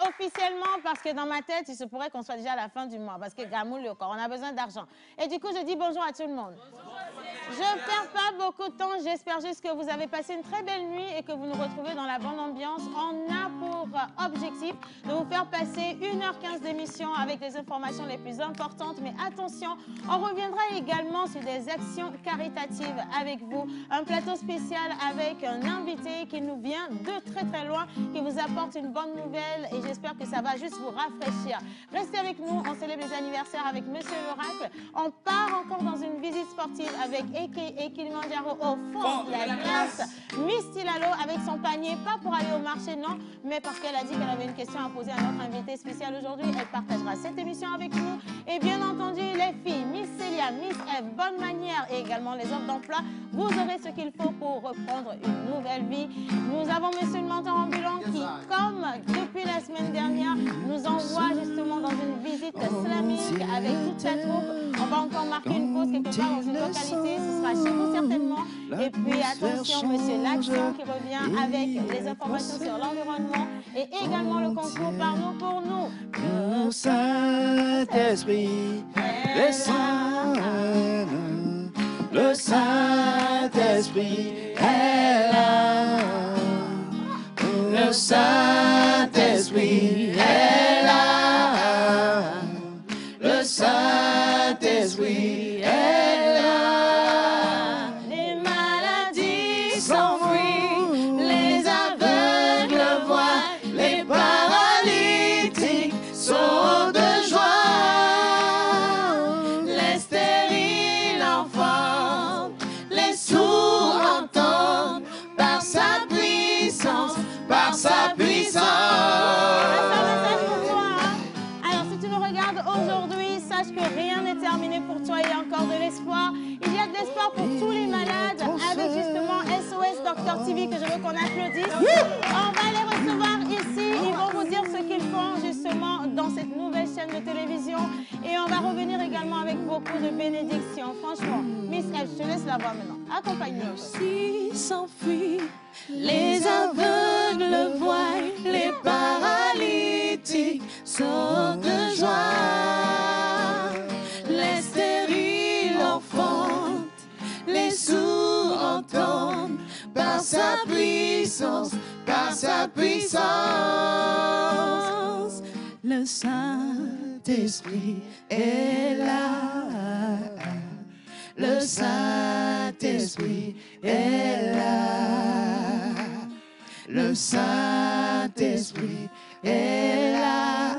officiellement parce que dans ma tête, il se pourrait qu'on soit déjà à la fin du mois parce que Gamoul, le corps, on a besoin d'argent. Et du coup, je dis bonjour à tout le monde. Je ne perds pas beaucoup de temps. J'espère juste que vous avez passé une très belle nuit et que vous nous retrouvez dans la bonne ambiance. On a pour objectif de vous faire passer 1h15 d'émission avec les informations les plus importantes. Mais attention, on reviendra également sur des actions caritatives avec vous. Un plateau spécial avec un invité qui nous vient de très très loin, qui vous apporte une bonne nouvelle et j'espère que ça va juste vous rafraîchir. Restez avec nous, on célèbre les anniversaires avec Monsieur l'Oracle. On part encore dans une visite sportive avec A.K.A. Kilimanjaro au fond de la classe. Miss Tilalo avec son panier, pas pour aller au marché, non, mais parce qu'elle a dit qu'elle avait une question à poser à notre invité spécial aujourd'hui. Elle partagera cette émission avec nous. Et bien entendu, les filles, Miss Célia, Miss Eve, Bonne Manière et également les offres d'emploi, vous aurez ce qu'il faut pour reprendre une nouvelle vie. Nous avons Monsieur le mentor ambulant qui, comme depuis la semaine dernière, nous envoie justement dans une visite slamique avec toute sa troupe. On va encore marquer une pause quelque part dans une localité, ce sera chez vous certainement. Et puis attention, Monsieur l'Action qui revient avec les informations sur l'environnement et également le concours Par nous pour nous. Le Saint-Esprit descend, le Saint-Esprit est là, le Saint-Esprit est là, le Saint-Esprit est là. Les maladies s'enfuient, les aveugles voient, les paralytiques Sont de joie, les stériles enfantent, les sourds entendent par sa puissance, par sa puissance. Alors, si tu nous regardes aujourd'hui, sache que rien n'est terminé pour toi. Il y a encore de l'espoir. Il y a de l'espoir pour tous les malades avec justement SOS Docteur TV que je veux qu'on applaudisse. On va les recevoir ici. Ils vont vous dire ce qu'ils font justement dans cette nouvelle chaîne de télévision. Et on va revenir également avec beaucoup de bénédictions. Franchement, Miss Eve, je te laisse la voix maintenant. Accompagne-nous. Si s'enfuit, les aveugles voient, les paralytiques sont de joie, les stériles enfantent, les sourds entendent, par sa puissance, par sa puissance. Le Saint-Esprit est là. Le Saint-Esprit est là. Le Saint-Esprit est là.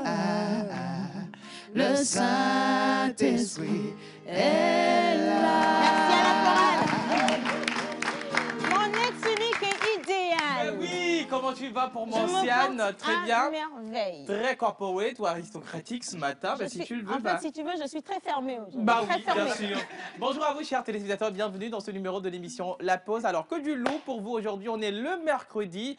Le Saint-Esprit est là. Merci à la chorale. Mon ex-unique et idéal. Oui, comment tu vas pour Je moi, me Siane? porte Très à bien. merveille. Très corporate ou aristocratique ce matin. Je Si suis- tu le veux, en fait, si tu veux, je suis très fermée aujourd'hui. Bah très oui, fermée. bien sûr. Bonjour à vous, chers téléspectateurs. Bienvenue dans ce numéro de l'émission La Pause. Alors, que du lourd pour vous aujourd'hui. On est le mercredi.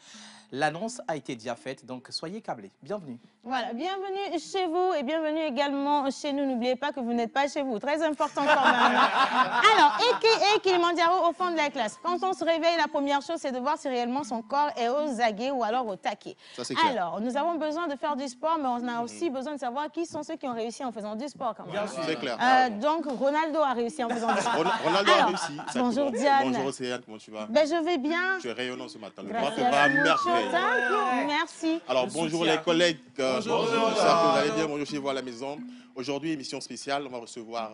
L'annonce a été déjà faite, donc soyez câblés. Bienvenue. Voilà, bienvenue chez vous et bienvenue également chez nous. N'oubliez pas que vous n'êtes pas chez vous. Très important quand même. Alors, A.K.A. Kilimanjaro au fond de la classe. Quand on se réveille, la première chose, c'est de voir si réellement son corps est aux aguets ou alors au taquet. Ça, c'est clair. Alors, nous avons besoin de faire du sport, mais on a aussi besoin de savoir qui sont ceux qui ont réussi en faisant du sport quand même. Bien sûr. C'est clair. Donc, Ronaldo a réussi en faisant du sport. Ronaldo a Alors, réussi. bonjour exactement. Diane. Bonjour Océane, comment tu vas? Ben, je vais bien. Tu es rayonnant ce matin. Le Grâce droit te à va à vous. merveille. Thank you. Merci. Alors Le bonjour soutien. les collègues. Bonjour. J'espère que vous allez bien. Bonjour chez vous à la maison. Aujourd'hui, émission spéciale. On va recevoir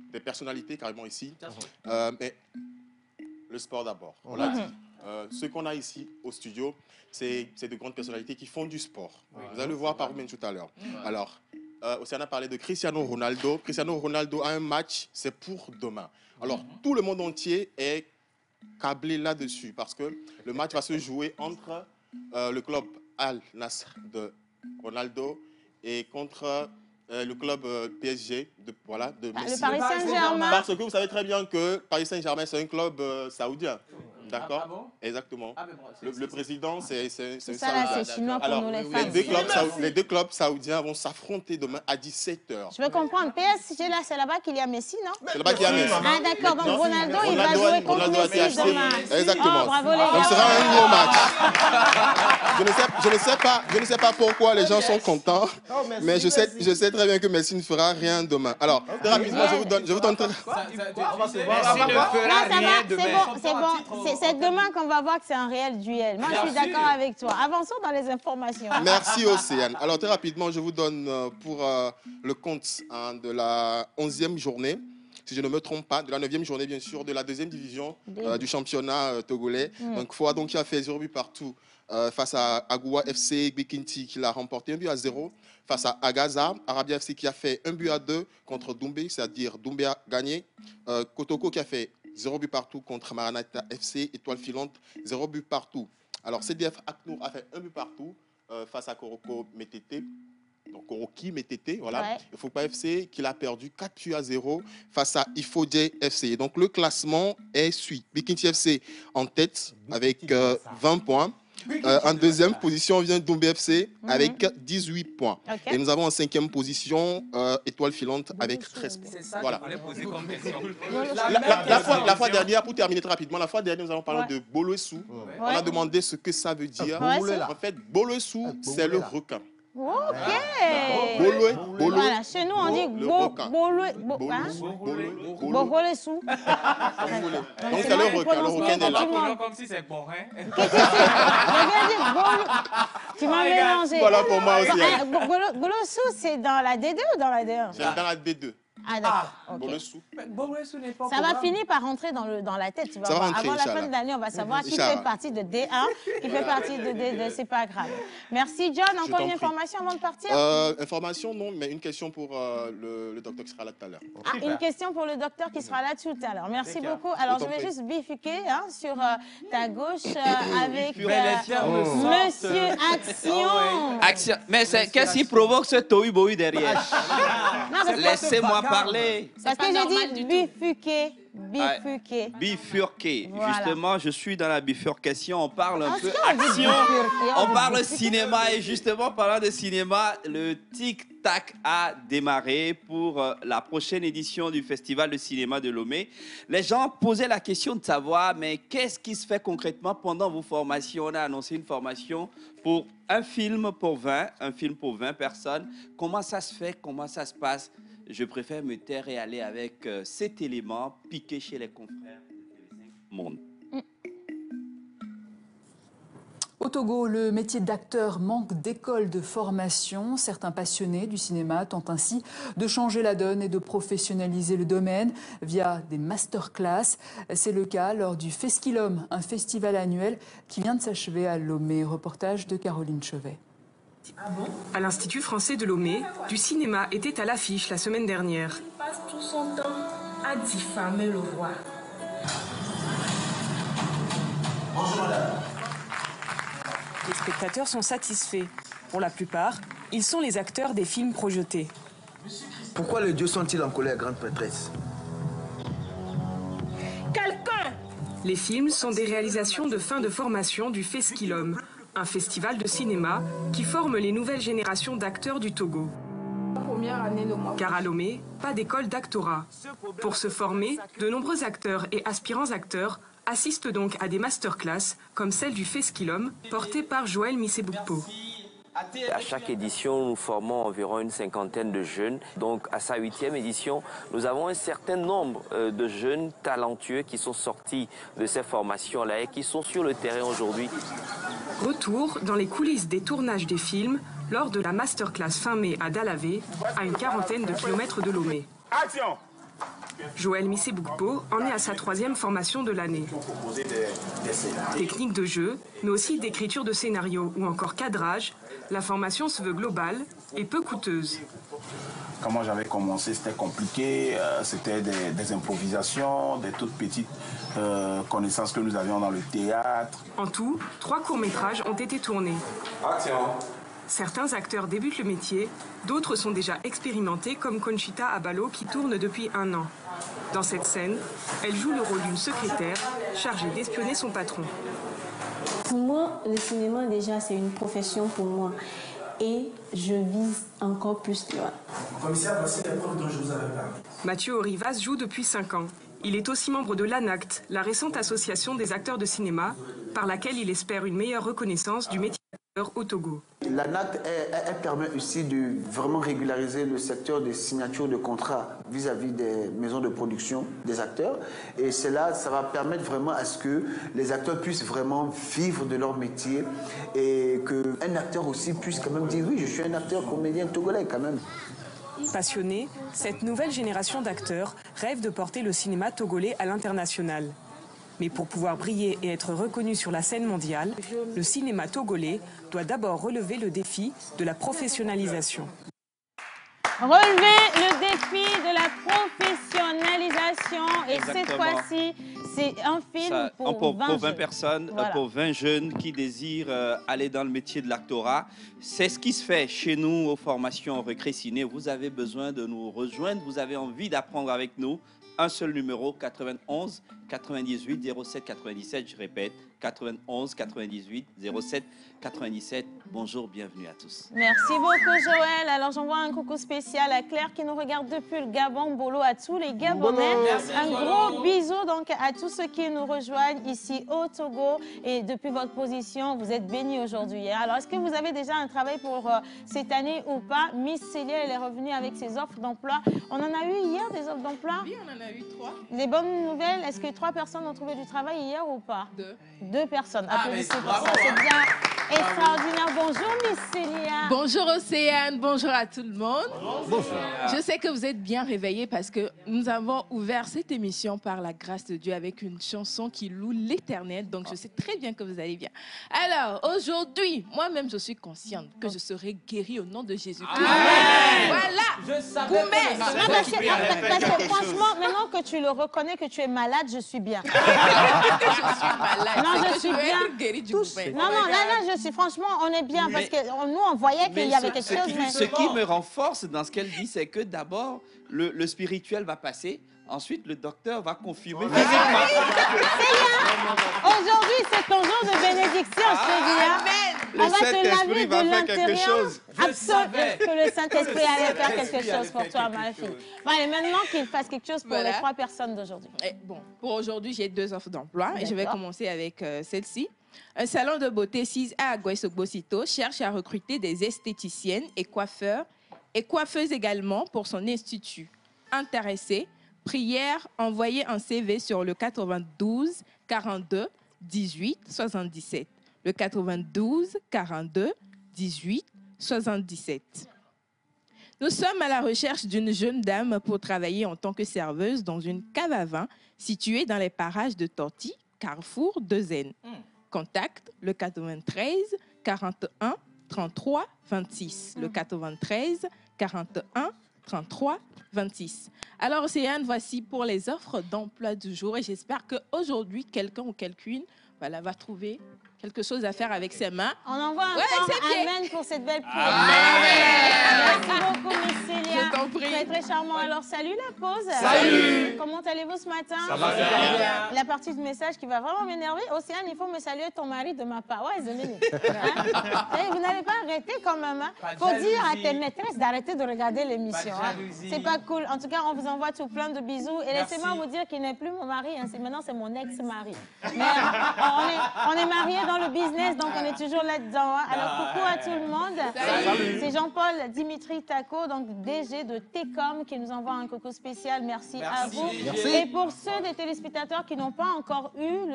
des personnalités carrément ici. Mais le sport d'abord. On l'a dit. Ce qu'on a ici au studio, c'est de grandes personnalités qui font du sport. Vous allez le voir par vous-même tout à l'heure. Alors, Océane a parlé de Cristiano Ronaldo. Cristiano Ronaldo a un match, c'est pour demain. Alors, tout le monde entier est câblé là-dessus parce que le match va se jouer entre le club Al Nassr de Ronaldo et contre le club PSG de Le Messi. Paris Saint-Germain. Parce que vous savez très bien que Paris Saint-Germain, c'est un club saoudien. D'accord. Ah bon? Exactement. Ah, mais bon, Le président, c'est un Ça là, c'est chinois pour Alors, nous les femmes. les deux clubs saoudiens vont s'affronter demain à 17h. Je veux comprendre. PSG, là, c'est là-bas qu'il y a Messi, non? C'est là-bas qu'il y a Messi. Ah, d'accord. Donc, Ronaldo, il va jouer contre Messi demain. Exactement. Oh, bravo, les gars. Donc, ce sera un gros match. Je ne sais pas pourquoi les gens sont contents, mais je sais très bien que Messi ne fera rien demain. Alors, très rapidement, je vous donne très... Non, c'est bon. C'est demain qu'on va voir que c'est un réel duel. Moi, je suis d'accord avec toi. Avançons dans les informations. Merci, Océane. Alors, très rapidement, je vous donne pour le compte de la 11e journée, si je ne me trompe pas, de la 9e journée, bien sûr, de la 2e division du championnat togolais. Donc, Foa qui a fait 0 but partout face à Agoua FC Bikinti qui l'a remporté 1-0 face à Agaza. Arabia FC qui a fait 1-2 contre Doumbé, c'est-à-dire Doumbé a gagné. Kotoko qui a fait 0 but partout contre Maranatha FC, Étoile Filante, 0 but partout. Alors, CDF Aknour a fait 1 but partout face à Koroko Metete. Donc, Koroki Metete, voilà. Ouais. Il ne faut pas FC qu'il a perdu 4-0 face à Ifodje FC. Donc, le classement est suit. Bikinti FC en tête avec 20 points. En deuxième position vient Doumbé FC avec 18 points. Okay. Et nous avons en 5e position Étoile Filante avec 13 points. C'est ça voilà. que je voulais poser comme question. La fois dernière, pour terminer très rapidement, la fois dernière, nous avons parlé de Boloessou. On a demandé ce que ça veut dire. En fait, Boloessou, c'est le requin. Ok. Voilà, chez nous, on dit Boloessou. Donc, c'est le requin de là. Comme si c'est bon, hein? Tu m'as mélangé. Voilà pour moi aussi. Boloessou, c'est dans la D2 ou dans la D1? C'est dans la D2. Ah, d'accord. Okay. Boloessou n'est pas ça va finir par rentrer dans la tête. Tu vas voir. Avant la fin de l'année, on va savoir qui fait partie de D1, qui fait partie de D2. C'est pas grave. Merci, John. Encore une information avant de partir? Information, non, mais une question pour le docteur qui sera là tout à l'heure. Ah, une question pour le docteur qui sera là tout à l'heure. Merci beaucoup. Alors, je vais juste bifurquer sur ta gauche avec Monsieur Action. Action. Mais qu'est-ce qui provoque ce tohu-bohu derrière? Laissez-moi parler. Parce que j'ai dit bifurquer. Bifurquer. Voilà. Justement, je suis dans la bifurcation. On parle un peu action. On parle cinéma. Et justement, parlant de cinéma, le tic-tac a démarré pour la prochaine édition du Festival de cinéma de Lomé. Les gens posaient la question de savoir, mais qu'est-ce qui se fait concrètement pendant vos formations? On a annoncé une formation pour un film pour 20 personnes. Comment ça se fait? Comment ça se passe? Je préfère me taire et aller avec cet élément piqué chez les confrères de TV5 Monde. Au Togo, le métier d'acteur manque d'écoles de formation. Certains passionnés du cinéma tentent ainsi de changer la donne et de professionnaliser le domaine via des masterclass. C'est le cas lors du Fesquilum, un festival annuel qui vient de s'achever à Lomé. Reportage de Caroline Chevet. À l'Institut français de Lomé, du cinéma était à l'affiche la semaine dernière. Il passe tout son temps à diffamer le roi. Les spectateurs sont satisfaits. Pour la plupart, ils sont les acteurs des films projetés. Pourquoi les dieux sont-ils en colère, grande prêtresse? Quelqu'un! Les films sont des réalisations de fin de formation du Fesquilum, un festival de cinéma qui forme les nouvelles générations d'acteurs du Togo. Car à Lomé, pas d'école d'actorat. Pour se former, de nombreux acteurs et aspirants acteurs assistent donc à des masterclass comme celle du Fesquilum, portée par Joël Missebukpo. À chaque édition, nous formons environ une cinquantaine de jeunes. Donc, à sa 8e édition, nous avons un certain nombre de jeunes talentueux qui sont sortis de ces formations-là et qui sont sur le terrain aujourd'hui. Retour dans les coulisses des tournages des films lors de la masterclass fin mai à Dalavé, à une quarantaine de kilomètres de Lomé. Action! Joël Missebukpo en est à sa 3e formation de l'année. Technique de jeu, mais aussi d'écriture de scénario ou encore cadrage, la formation se veut globale et peu coûteuse. Comment j'avais commencé, c'était compliqué, c'était des improvisations, des toutes petites connaissances que nous avions dans le théâtre. En tout, 3 courts-métrages ont été tournés. Action! Certains acteurs débutent le métier, d'autres sont déjà expérimentés comme Conchita Abalo qui tourne depuis 1 an. Dans cette scène, elle joue le rôle d'une secrétaire chargé d'espionner son patron. Pour moi, le cinéma, déjà, c'est une profession pour moi. Et je vise encore plus loin. Commissaire, voici les preuves dont je vous avais parlé. Mathieu Orivas joue depuis 5 ans. Il est aussi membre de l'ANACT, la récente association des acteurs de cinéma, par laquelle il espère une meilleure reconnaissance du métier d'acteur au Togo. L'ANACT, elle permet aussi de vraiment régulariser le secteur des signatures de contrats vis-à-vis des maisons de production des acteurs. Et cela, ça va permettre vraiment à ce que les acteurs puissent vraiment vivre de leur métier et qu'un acteur aussi puisse quand même dire oui, je suis un acteur comédien togolais quand même. Passionnée, cette nouvelle génération d'acteurs rêve de porter le cinéma togolais à l'international. Mais pour pouvoir briller et être reconnu sur la scène mondiale, le cinéma togolais doit d'abord relever le défi de la professionnalisation. Relever le défi de la professionnalisation. Et Exactement. cette fois-ci, c'est un film pour 20 personnes, voilà. pour 20 jeunes qui désirent aller dans le métier de l'actorat. C'est ce qui se fait chez nous aux formations Recré Ciné. Vous avez besoin de nous rejoindre, vous avez envie d'apprendre avec nous. Un seul numéro, 91 98 07 97, je répète, 91 98 07 97. Bonjour, bienvenue à tous. Merci beaucoup, Joël. Alors, j'envoie un coucou spécial à Claire qui nous regarde depuis le Gabon. Bolo à tous les Gabonais. Un gros bisou donc à tous ceux qui nous rejoignent ici au Togo. Et depuis votre position, vous êtes bénis aujourd'hui. Alors, est-ce que vous avez déjà un travail pour cette année ou pas? Miss Célia, elle est revenue avec ses offres d'emploi. On en a eu hier des offres d'emploi? Oui, on en a eu 3. Les bonnes nouvelles, est-ce que 3 personnes ont trouvé du travail hier ou pas? 2 personnes. Applaudissez pour ça, c'est bien extraordinaire. Bonjour Miss Célia. Bonjour Océane, bonjour à tout le monde. Bonjour. Je sais que vous êtes bien réveillés parce que nous avons ouvert cette émission par la grâce de Dieu avec une chanson qui loue l'Éternel. Donc je sais très bien que vous allez bien. Alors aujourd'hui, moi-même je suis consciente que je serai guérie au nom de Jésus-Christ. Voilà. Je savais Parce que franchement, maintenant que tu le reconnais que tu es malade, je suis bien. Je suis malade. Non, je Que suis tu veux bien. être guérie du Tous. poumon. Non, là, je suis franchement, on est bien parce que nous, on voyait qu'il y avait quelque chose. Mais... Ce qui me renforce dans ce qu'elle dit, c'est que d'abord, le spirituel va passer. Ensuite, le docteur va confirmer. Aujourd'hui, c'est ton jour de bénédiction, Célia. Le Saint-Esprit va faire quelque chose. Absolument que le Saint-Esprit allait faire quelque chose pour toi, ma fille. Bon, et maintenant qu'il fasse quelque chose pour les 3 personnes d'aujourd'hui. Bon, pour aujourd'hui, j'ai 2 offres d'emploi et je vais D'accord. commencer avec celle-ci. Un salon de beauté 6A à Guaïsogbosito cherche à recruter des esthéticiennes et coiffeurs et coiffeuses également pour son institut. Intéressés, prière, envoyez un CV sur le 92 42 18 77. Le 92 42 18 77. Nous sommes à la recherche d'une jeune dame pour travailler en tant que serveuse dans une cave à vin située dans les parages de Torti, Carrefour de Zen. Contact le 93 41 33 26. Le 93 41 33 26. Alors, Océane, voici pour les offres d'emploi du jour et j'espère qu'aujourd'hui, quelqu'un ou quelqu'une va trouver quelque chose à faire avec ses mains. On envoie un fort amen pour cette belle prière. Amen. Merci beaucoup, Miss Célia. Je t'en prie. Très, très charmant. Alors, salut la pause. Salut. Comment allez-vous ce matin? Ça va super bien. La partie du message qui va vraiment m'énerver. Océane, il faut me saluer ton mari de ma part. Ouais, hein? Vous n'allez pas arrêter quand même. Il faut dire à tes maîtresses d'arrêter de regarder l'émission. Hein? C'est pas cool. En tout cas, on vous envoie tout plein de bisous. Et laissez-moi vous dire qu'il n'est plus mon mari. Hein. Maintenant, c'est mon ex-mari. Mais on est mariés dans le business, donc on est toujours là-dedans. Hein. Alors, coucou à tout le monde. Salut. C'est Jean-Paul Dimitri Taco, donc DG de Técom, qui nous envoie un coucou spécial. Merci à vous. Merci. Et pour ceux des téléspectateurs qui n'ont pas encore eu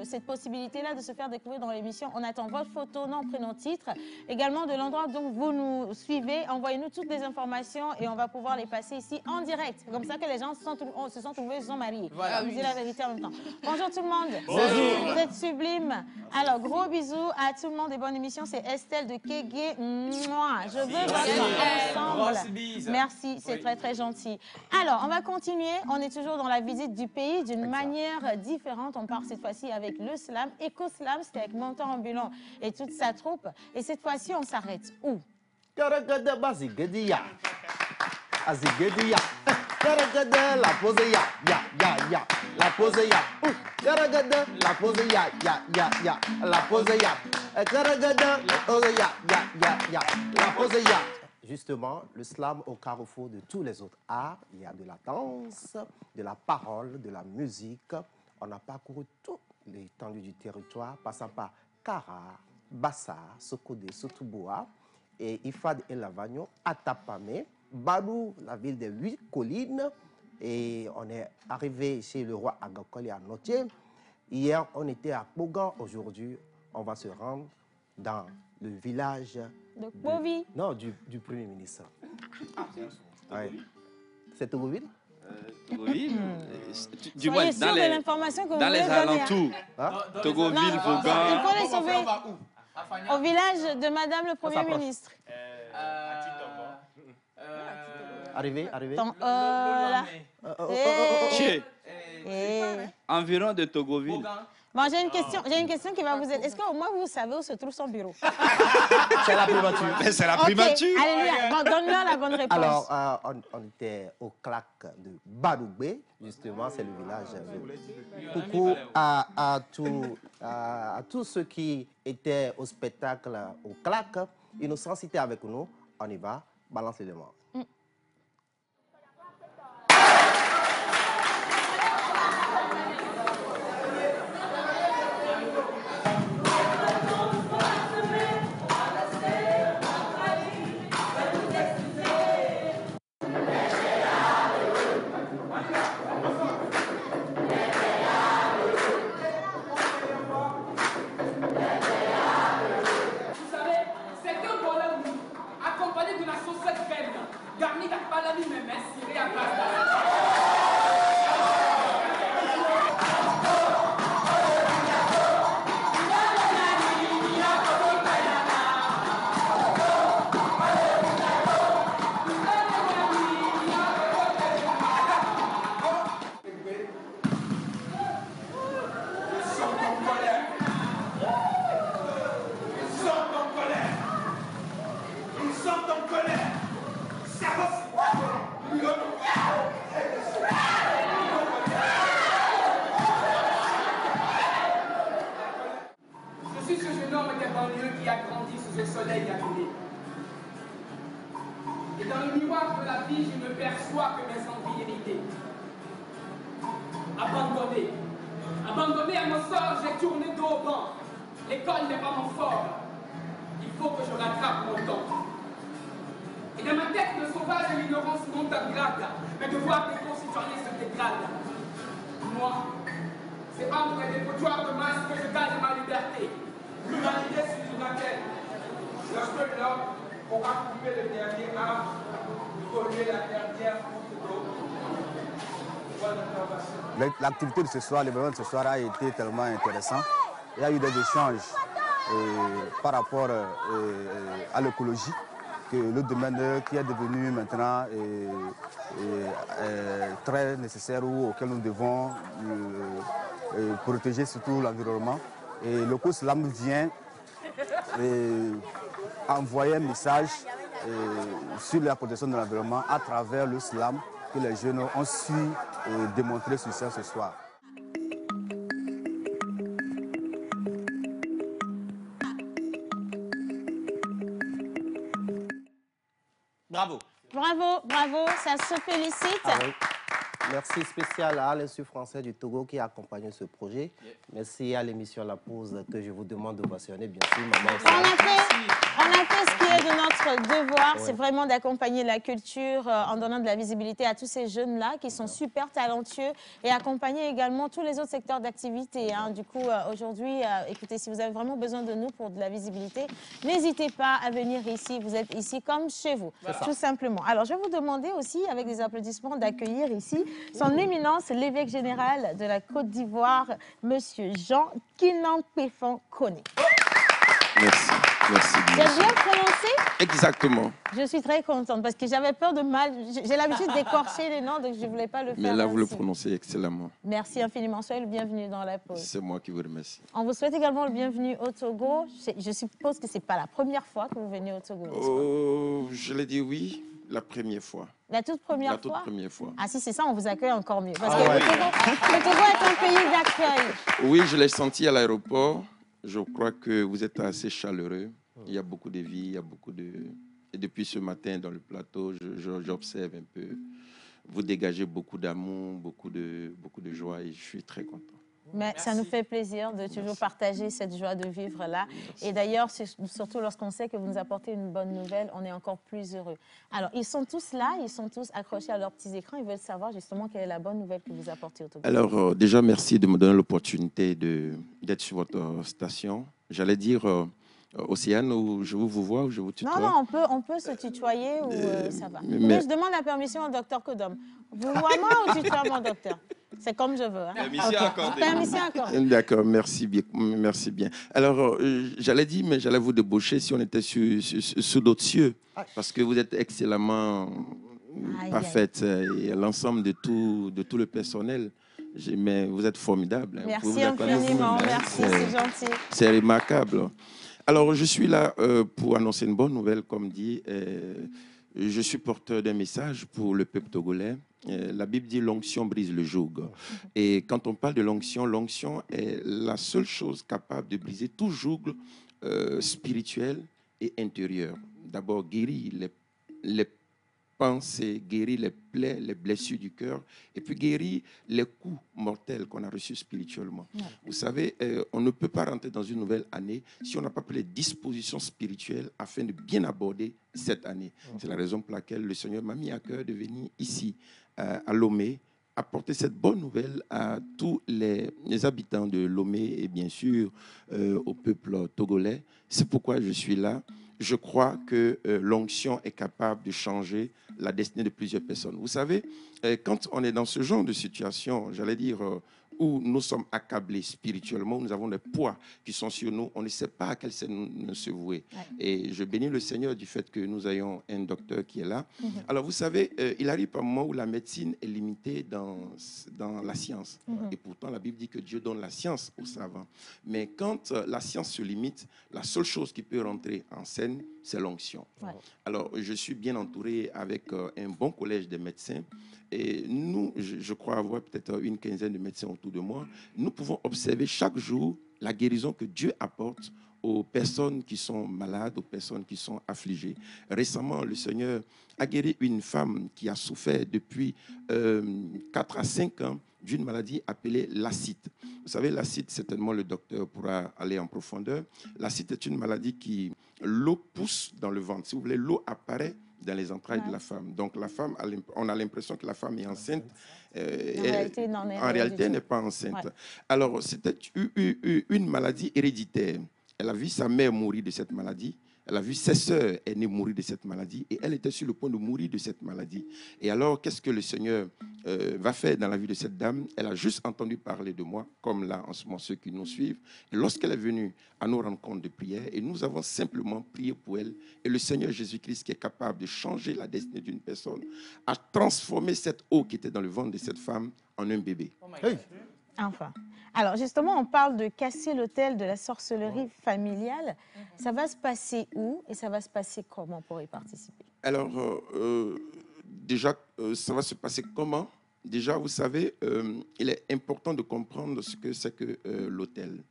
cette possibilité-là de se faire découvrir dans l'émission, on attend votre photo, nom, prénom, titre. Également de l'endroit dont vous nous suivez. Envoyez-nous toutes les informations et on va pouvoir les passer ici en direct. C'est comme ça que les gens se sont trouvés, se sont mariés. Voilà. Vous dites la vérité en même temps. Bonjour tout le monde. Bonjour. Vous êtes sublime. Alors, gros bisous à tout le monde et bonne émission. C'est Estelle de Kégué. Mouah. Je veux votre ensemble. Grosse bise. Merci, c'est très très gentil. Alors, on va continuer. On est toujours dans la visite du pays d'une manière différente. On part cette fois-ci avec le slam. Éco-slam, c'était avec Montant Ambulant et toute sa troupe. Et cette fois-ci, on s'arrête où? Garagada, la pose ya, ya. La pose ya. Garagada, la pose ya, ya. La pose ya. Garagada, la pose ya. La pose ya. Justement, le slam au carrefour de tous les autres arts. Il y a de la danse, de la parole, de la musique. On a parcouru toute l'étendue du territoire, passant par Kara, Bassa, Sokodé, Sotuboa, et Ifad et Lavagno, Atapame, Balou, la ville des 8 collines. Et on est arrivé chez le roi Agakoli à Notier. Hier, on était à Pogan. Aujourd'hui, on va se rendre dans le village de Bovi. Non, du Premier ministre. Ouais. C'est Togoville Togoville. Du moins, dans les alentours. Togoville, Vaughan. Il faut les sauver au village de Madame le Premier ministre. Arrivé. Là. Environ de Togoville. Bon, j'ai une question qui va vous aider. Est-ce qu'au moins vous savez où se trouve son bureau? C'est la primature. Mais c'est la primature. Alléluia. Bon, donne-leur la bonne réponse. Alors, on était au clac de Badoubé, justement, c'est le village. Coucou à tous ceux qui étaient au spectacle au clac. Innocent, si tu es avec nous, on y va. Balance les mots. Et dans le miroir de la vie, je ne perçois que mes envies héritées. Abandonné à mon sort, j'ai tourné dos au banc. L'école n'est pas mon fort. Il faut que je rattrape mon temps. Et dans ma tête, le sauvage et l'ignorance montent en grade. Mais de voir que les concitoyens se dégradent. Moi, c'est entre des dépotoirs de masse que je gagne ma liberté. L'humanité sur laquelle, lorsque l'homme aura coupé le dernier arbre, collier la dernière goutte d'eau. L'activité de ce soir, l'événement de ce soir a été tellement intéressant. Il y a eu des échanges par rapport à l'écologie, que le domaine qui est devenu maintenant très nécessaire ou auquel nous devons protéger surtout l'environnement. Et le cours Slam vient envoyer un message sur la protection de l'environnement à travers le slam que les jeunes ont su démontrer sur scène ce soir. Bravo. Bravo, bravo, ça se félicite. Ah oui. Merci spécial à l'Institut français du Togo qui a accompagné ce projet. Merci à l'émission La Pause que je vous demande d'ovationner, bien sûr, maman. On a fait ce qui est de notre devoir, Oui. c'est vraiment d'accompagner la culture en donnant de la visibilité à tous ces jeunes-là qui sont super talentueux et accompagner également tous les autres secteurs d'activité. Hein. Du coup, aujourd'hui, écoutez, si vous avez vraiment besoin de nous pour de la visibilité, n'hésitez pas à venir ici. Vous êtes ici comme chez vous, tout simplement. Alors, je vais vous demander aussi, avec des applaudissements, d'accueillir ici son éminence, l'évêque général de la Côte d'Ivoire, Monsieur Jean Kinang-Péfan Koné. Merci, merci. J'ai bien prononcé? Exactement. Je suis très contente parce que j'avais peur de mal. J'ai l'habitude d'écorcher les noms, donc je ne voulais pas le faire. Mais là, vous le ainsi. prononcez excellemment. Merci infiniment. Soyez le bienvenu dans la pause. C'est moi qui vous remercie. On vous souhaite également le bienvenu au Togo. Je suppose que ce n'est pas la première fois que vous venez au Togo, n'est-ce pas? Oh, je l'ai dit oui. la première fois. La toute première La fois? toute première fois. Ah si, c'est ça, on vous accueille encore mieux. Parce que le Togo est un pays d'accueil. Oui, je l'ai senti à l'aéroport. Je crois que vous êtes assez chaleureux. Il y a beaucoup de vie, il y a beaucoup de... Et depuis ce matin, dans le plateau, j'observe un peu. Vous dégagez beaucoup d'amour, beaucoup de joie et je suis très content. Mais ça nous fait plaisir de toujours partager cette joie de vivre là. Et d'ailleurs, surtout lorsqu'on sait que vous nous apportez une bonne nouvelle, on est encore plus heureux. Alors, ils sont tous là, ils sont tous accrochés à leurs petits écrans. Ils veulent savoir justement quelle est la bonne nouvelle que vous apportez au Togo. Alors, déjà, merci de me donner l'opportunité d'être sur votre station. J'allais dire, Océane, où je vous vois, ou je vous tutoie. Non, on peut se tutoyer ou ça va. Mais je demande la permission au docteur Kodom. Vous voyez moi ou tutoie mon docteur? C'est comme je veux. Hein? Permission accordée. Permission accordée. D'accord, merci bien. Merci bien. Alors, j'allais dire, mais j'allais vous débaucher si on était sous d'autres cieux, parce que vous êtes excellemment parfaite et l'ensemble de tout le personnel. Mais vous êtes formidable. Hein. Merci infiniment, merci, c'est gentil. C'est remarquable. Alors, je suis là pour annoncer une bonne nouvelle, comme dit. Je suis porteur d'un message pour le peuple togolais. La Bible dit l'onction brise le joug. Et quand on parle de l'onction, l'onction est la seule chose capable de briser tout joug spirituel et intérieur. D'abord, guérir les pensées, guérir les plaies, les blessures du cœur, et puis guérir les coups mortels qu'on a reçus spirituellement. Ouais. Vous savez, on ne peut pas rentrer dans une nouvelle année si on n'a pas pris les dispositions spirituelles afin de bien aborder cette année. C'est la raison pour laquelle le Seigneur m'a mis à cœur de venir ici, à Lomé, apporter cette bonne nouvelle à tous les habitants de Lomé et bien sûr au peuple togolais. C'est pourquoi je suis là. Je crois que l'onction est capable de changer la destinée de plusieurs personnes. Vous savez, quand on est dans ce genre de situation, j'allais dire, où nous sommes accablés spirituellement, nous avons des poids qui sont sur nous, on ne sait pas à quel scène se vouer. Ouais. Et je bénis le Seigneur du fait que nous ayons un docteur qui est là. Alors, vous savez, il arrive un moment où la médecine est limitée dans la science. Et pourtant, la Bible dit que Dieu donne la science aux savants. Mais quand la science se limite, la seule chose qui peut rentrer en scène, c'est l'onction. Ouais. Alors, je suis bien entouré avec un bon collège de médecins. Et nous, je crois avoir peut-être une quinzaine de médecins autour de moi. Nous pouvons observer chaque jour la guérison que Dieu apporte aux personnes qui sont malades, aux personnes qui sont affligées. Récemment, le Seigneur a guéri une femme qui a souffert depuis 4 à 5 ans d'une maladie appelée l'acide. Vous savez, l'acide, certainement le docteur pourra aller en profondeur. L'acide est une maladie qui, l'eau pousse dans le ventre. Si vous voulez, l'eau apparaît dans les entrailles de la femme. Donc la femme, on a l'impression que la femme est enceinte. En réalité, elle n'est pas enceinte. Ouais. Alors, c'était une maladie héréditaire. Elle a vu sa mère mourir de cette maladie. Elle a vu ses sœurs aînées mourir de cette maladie et elle était sur le point de mourir de cette maladie. Et alors, qu'est-ce que le Seigneur va faire dans la vie de cette dame? Elle a juste entendu parler de moi, comme là en ce moment ceux qui nous suivent. Et lorsqu'elle est venue à nos rencontres de prière, et nous avons simplement prié pour elle, et le Seigneur Jésus-Christ qui est capable de changer la destinée d'une personne, a transformé cette eau qui était dans le ventre de cette femme en un bébé. Hey. Enfin. Alors justement, on parle de casser l'autel de la sorcellerie familiale. Ça va se passer où et ça va se passer comment pour y participer? Alors, déjà, ça va se passer comment? Déjà, vous savez, il est important de comprendre ce que c'est que l'autel.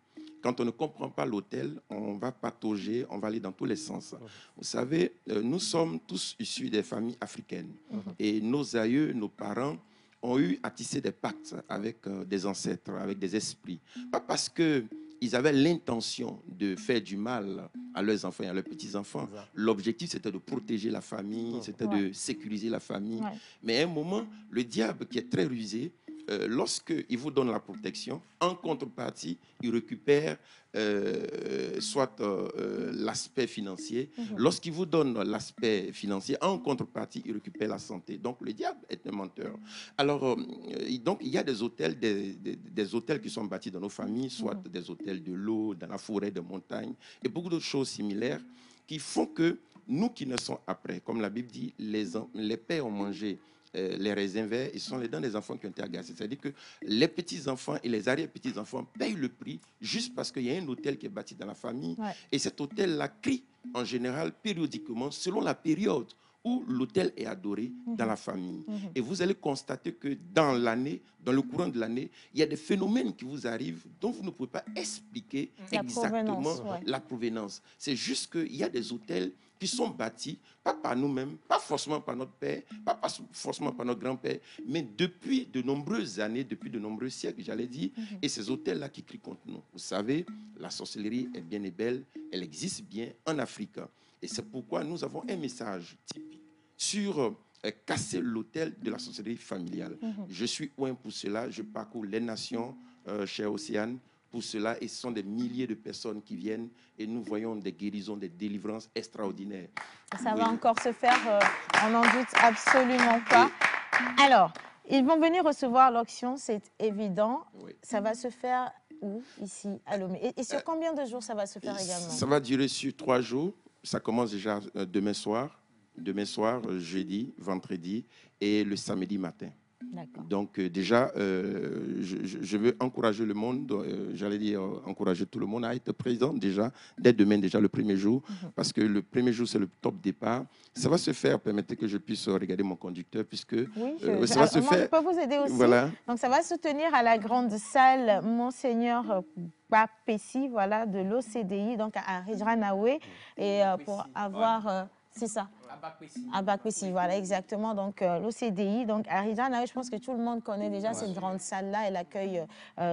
Quand on ne comprend pas l'autel, on va patauger, on va aller dans tous les sens. Vous savez, nous sommes tous issus des familles africaines. Et nos aïeux, nos parents, ont eu à tisser des pactes avec des ancêtres, avec des esprits. Pas parce qu'ils avaient l'intention de faire du mal à leurs enfants et à leurs petits-enfants. L'objectif, c'était de protéger la famille, c'était de sécuriser la famille. Ouais. Mais à un moment, le diable, qui est très rusé, lorsqu'il vous donne la protection, en contrepartie, il récupère soit l'aspect financier. Lorsqu'il vous donne l'aspect financier, en contrepartie, il récupère la santé. Donc, le diable est un menteur. Alors, donc, il y a des hôtels, des hôtels qui sont bâtis dans nos familles, soit des hôtels de l'eau, dans la forêt, de montagne, et beaucoup d'autres choses similaires qui font que nous qui ne sommes après, comme la Bible dit, les pères ont mangé les raisins verts, ils sont les dents des enfants qui ont été agacés. C'est-à-dire que les petits-enfants et les arrière-petits-enfants payent le prix juste parce qu'il y a un hôtel qui est bâti dans la famille. Ouais. Et cet hôtel-là crie, en général, périodiquement, selon la période où l'autel est adoré dans la famille. Et vous allez constater que dans l'année, dans le courant de l'année, il y a des phénomènes qui vous arrivent dont vous ne pouvez pas expliquer exactement la provenance. C'est juste qu'il y a des hôtels qui sont bâtis, pas par nous-mêmes, pas forcément par notre père, pas forcément par notre grand-père, mais depuis de nombreuses années, depuis de nombreux siècles, j'allais dire, et ces hôtels-là qui crient contre nous. Vous savez, la sorcellerie est bien et belle, elle existe bien en Afrique. Et c'est pourquoi nous avons un message typique sur casser l'autel de la sorcellerie familiale. Je suis ouin pour cela, je parcours les nations, chère Océane, pour cela, et ce sont des milliers de personnes qui viennent et nous voyons des guérisons, des délivrances extraordinaires. Ça va encore se faire, on n'en doute absolument pas. Alors, ils vont venir recevoir l'auction, c'est évident. Ça va se faire où, ici, à Lomé? Et sur combien de jours ça va se faire également? Ça va durer sur 3 jours. Ça commence déjà demain soir, jeudi, vendredi et le samedi matin. Donc déjà, je veux encourager le monde, j'allais dire encourager tout le monde à être présent déjà, dès demain déjà le premier jour, parce que le premier jour c'est le top départ. Ça va se faire, permettez que je puisse regarder mon conducteur, puisque ça va se faire. Je peux vous aider aussi. Voilà. Donc ça va se tenir à la grande salle Monseigneur Bapessi, voilà, de l'OCDI, donc à Rijranaoué, et pour avoir... c'est ça. À Bakwessi, voilà, exactement. Donc, l'OCDI, donc à Rijranaoué, je pense que tout le monde connaît déjà cette grande salle-là. Elle accueille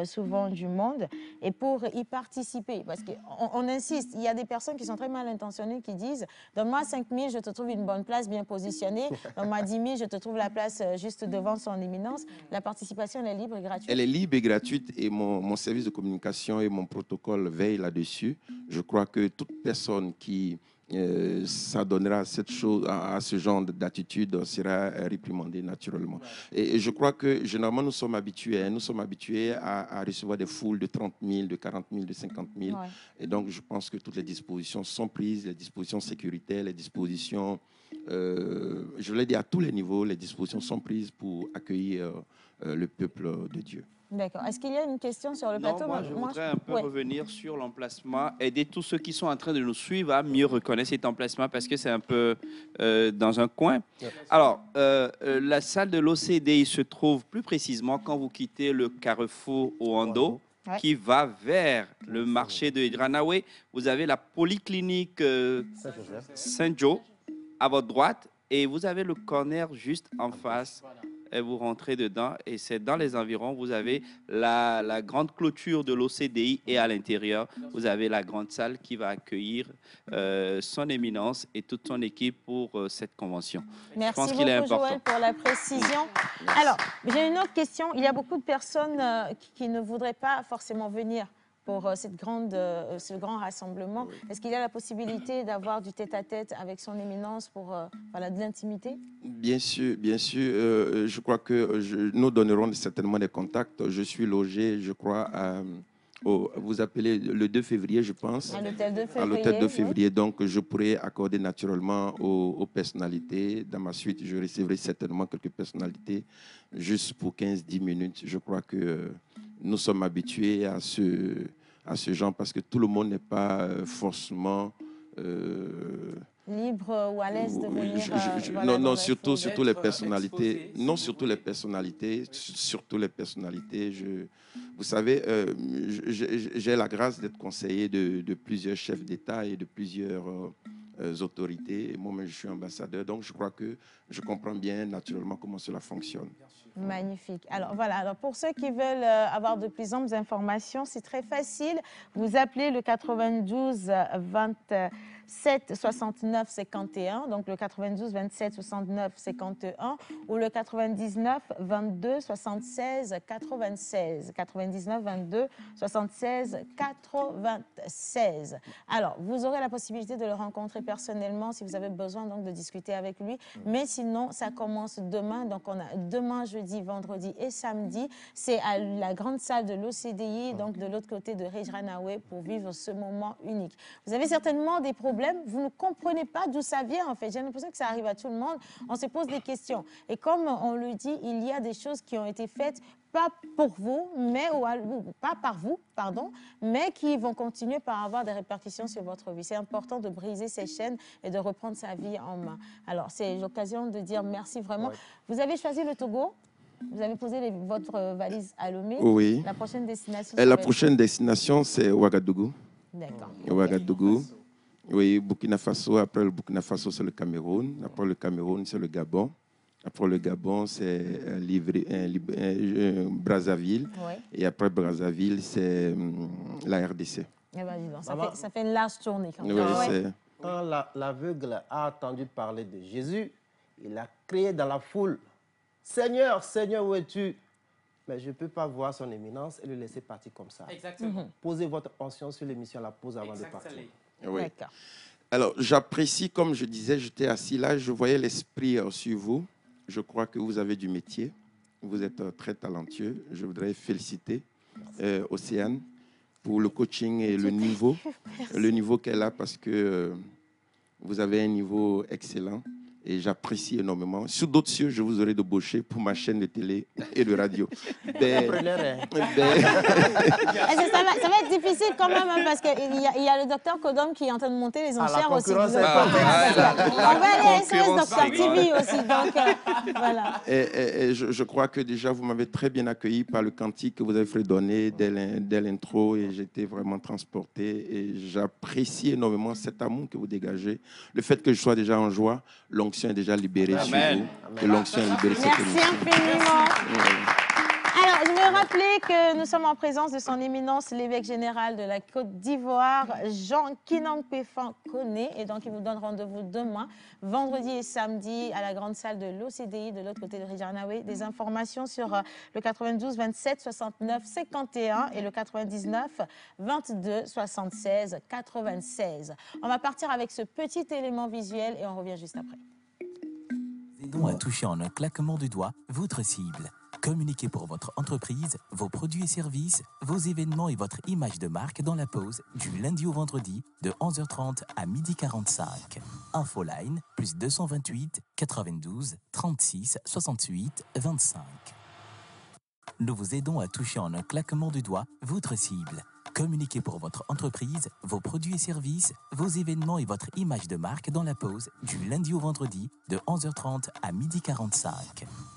souvent du monde. Et pour y participer, parce qu'on insiste, il y a des personnes qui sont très mal intentionnées qui disent « Donne-moi 5 000, je te trouve une bonne place bien positionnée. Donne-moi 10 000, je te trouve la place juste devant son éminence. » La participation, elle est libre et gratuite. Elle est libre et gratuite et mon service de communication et mon protocole veillent là-dessus. Je crois que toute personne qui... ça donnera cette chose, à ce genre d'attitude sera réprimandé naturellement. Et je crois que généralement nous sommes habitués à recevoir des foules de 30 000, de 40 000, de 50 000. Et donc je pense que toutes les dispositions sont prises, les dispositions sécuritaires, les dispositions, je voulais dire à tous les niveaux, les dispositions sont prises pour accueillir le peuple de Dieu. D'accord. Est-ce qu'il y a une question sur le plateau? Moi, je voudrais un peu revenir sur l'emplacement, aider tous ceux qui sont en train de nous suivre à mieux reconnaître cet emplacement parce que c'est un peu dans un coin. Alors, la salle de l'OCDI se trouve plus précisément quand vous quittez le carrefour Oando, qui va vers le marché de Rijranaoué. Vous avez la polyclinique Saint-Joe à votre droite et vous avez le corner juste en face. Et vous rentrez dedans et c'est dans les environs, vous avez la grande clôture de l'OCDI et à l'intérieur, vous avez la grande salle qui va accueillir son éminence et toute son équipe pour cette convention. Merci Je pense beaucoup, qu'il est important. Joël, pour la précision. Alors, j'ai une autre question. Il y a beaucoup de personnes qui ne voudraient pas forcément venir pour ce grand rassemblement. Est-ce qu'il y a la possibilité d'avoir du tête-à-tête avec son éminence pour voilà, de l'intimité? Bien sûr, bien sûr. Je crois que nous donnerons certainement des contacts. Je suis logé, je crois, vous appelez le 2 février, je pense. À l'hôtel 2 février. À l'hôtel 2 février. Oui. Donc, je pourrais accorder naturellement aux personnalités. Dans ma suite, je recevrai certainement quelques personnalités juste pour 15-10 minutes. Je crois que nous sommes habitués à ce genre parce que tout le monde n'est pas forcément... libre ou à l'aise de venir non, surtout les personnalités. Non, surtout les personnalités. Vous savez, j'ai la grâce d'être conseiller de plusieurs chefs d'État et de plusieurs autorités. Moi-même, je suis ambassadeur. Donc, je crois que je comprends bien naturellement comment cela fonctionne. Magnifique. Alors voilà, alors pour ceux qui veulent avoir de plus amples informations, c'est très facile. Vous appelez le 92 27 69 51, donc le 92 27 69 51 ou le 99 22 76 96. 99 22 76 96. Alors, vous aurez la possibilité de le rencontrer personnellement si vous avez besoin donc de discuter avec lui. Mais sinon, ça commence demain. Donc, on a demain, jeudi, vendredi et samedi. C'est à la grande salle de l'OCDI, donc de l'autre côté de Rijranaoué, pour vivre ce moment unique. Vous avez certainement des problèmes problème, vous ne comprenez pas d'où ça vient en fait. J'ai l'impression que ça arrive à tout le monde. On se pose des questions. Et comme on le dit, il y a des choses qui ont été faites pas pour vous, pas par vous, pardon, mais qui vont continuer par avoir des répercussions sur votre vie. C'est important de briser ces chaînes et de reprendre sa vie en main. Alors, c'est l'occasion de dire merci vraiment. Ouais. Vous avez choisi le Togo. Vous avez posé votre valise à Lomé. Oui. La prochaine destination, la prochaine destination, c'est Ouagadougou. D'accord. Ouagadougou. Oui, Burkina Faso. Après le Burkina Faso, c'est le Cameroun. Après le Cameroun, c'est le Gabon. Après le Gabon, c'est Brazzaville. Oui. Et après Brazzaville, c'est la RDC. Eh ben, ça fait une large tournée. Quand même. Oui, quand l'aveugle a entendu parler de Jésus, il a crié dans la foule, « Seigneur, Seigneur, où es-tu » Mais je ne peux pas voir son éminence et le laisser partir comme ça. Exactement. Posez votre pension sur l'émission La Pause avant de partir. Oui. Alors, j'apprécie, comme je disais, j'étais assis là, je voyais l'esprit sur vous. Je crois que vous avez du métier. Vous êtes très talentueux. Je voudrais féliciter Océane pour le coaching et le niveau qu'elle a parce que vous avez un niveau excellent. Et j'apprécie énormément. Sur d'autres cieux, je vous aurais débauché pour ma chaîne de télé et de radio. Ça va être difficile quand même, hein, parce qu'il y a le docteur Kodom qui est en train de monter les enchères aussi. On va aller à SOS Docteur TV aussi. Donc, voilà. Et je crois que déjà, vous m'avez très bien accueilli par le cantique que vous avez fredonné dès l'intro. Et j'étais vraiment transporté. Et j'apprécie énormément cet amour que vous dégagez. Le fait que je sois déjà en joie, l'onction est déjà libérée sur vous. L'onction est libérée sur vous. Merci infiniment. Alors, je veux rappeler que nous sommes en présence de son éminence, l'évêque général de la Côte d'Ivoire, Jean Kinang Péfan Koné. Et donc, il vous donne rendez-vous demain, vendredi et samedi, à la grande salle de l'OCDI, de l'autre côté de Rijanawe. Des informations sur le 92 27 69 51 et le 99 22 76 96. On va partir avec ce petit élément visuel et on revient juste après. Aidons à toucher en un claquement de doigts votre cible. Communiquez pour votre entreprise, vos produits et services, vos événements et votre image de marque dans la pause du lundi au vendredi de 11h30 à 12h45. Infoline plus 228 92 36 68 25. Nous vous aidons à toucher en un claquement de doigts votre cible. Communiquez pour votre entreprise, vos produits et services, vos événements et votre image de marque dans la pause du lundi au vendredi de 11h30 à 12h45.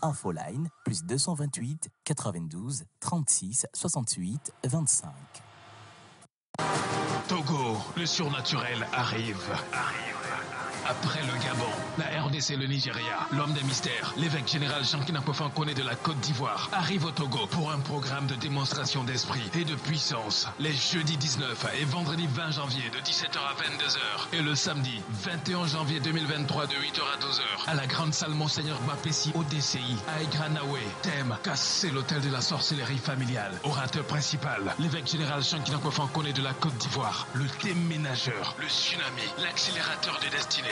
Infoline plus 228 92 36 68 25. Togo, le surnaturel arrive. Après le Gabon, la RDC et le Nigeria, l'homme des mystères, l'évêque général Jean Kinang Péfan Koné de la Côte d'Ivoire arrive au Togo pour un programme de démonstration d'esprit et de puissance les jeudis 19 et vendredi 20 janvier de 17h à 22h et le samedi 21 janvier 2023 de 8h à 12h à la grande salle Monseigneur Bapessi au DCI à Aigranawe. Thème, casser l'hôtel de la sorcellerie familiale. Orateur principal, l'évêque général Jean Kinang Péfan Koné de la Côte d'Ivoire. Le déménageur, le tsunami, l'accélérateur des destinées.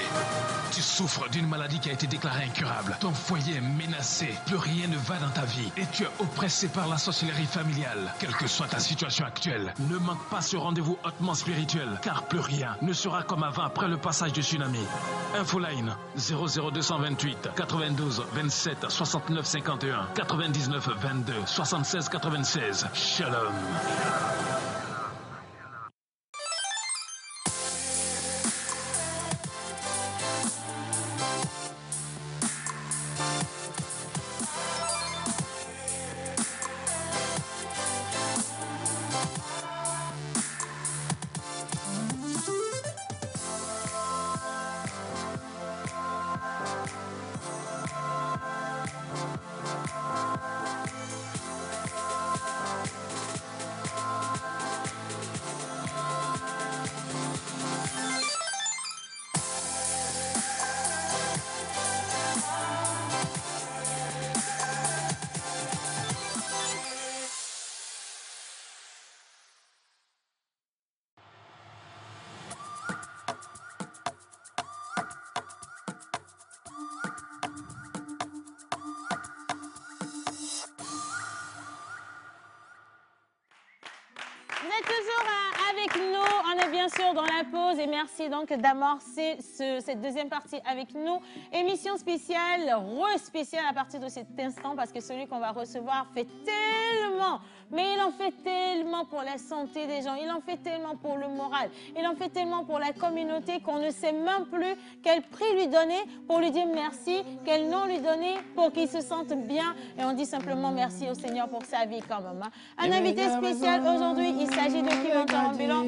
Tu souffres d'une maladie qui a été déclarée incurable. Ton foyer est menacé. Plus rien ne va dans ta vie. Et tu es oppressé par la sorcellerie familiale. Quelle que soit ta situation actuelle, ne manque pas ce rendez-vous hautement spirituel. Car plus rien ne sera comme avant après le passage du tsunami. Infoline 00228 92 27 69 51 99 22 76 96. Shalom. bien sûr dans la pause et merci donc d'amorcer cette deuxième partie avec nous. Émission spéciale, spéciale à partir de cet instant parce que celui qu'on va recevoir fait tellement, mais il en fait tellement pour la santé des gens, il en fait tellement pour le moral, il en fait tellement pour la communauté qu'on ne sait même plus quel prix lui donner pour lui dire merci, quel nom lui donner pour qu'il se sente bien. Et on dit simplement merci au Seigneur pour sa vie quand même. Hein. Un invité spécial aujourd'hui, il s'agit de documentaire ambulant.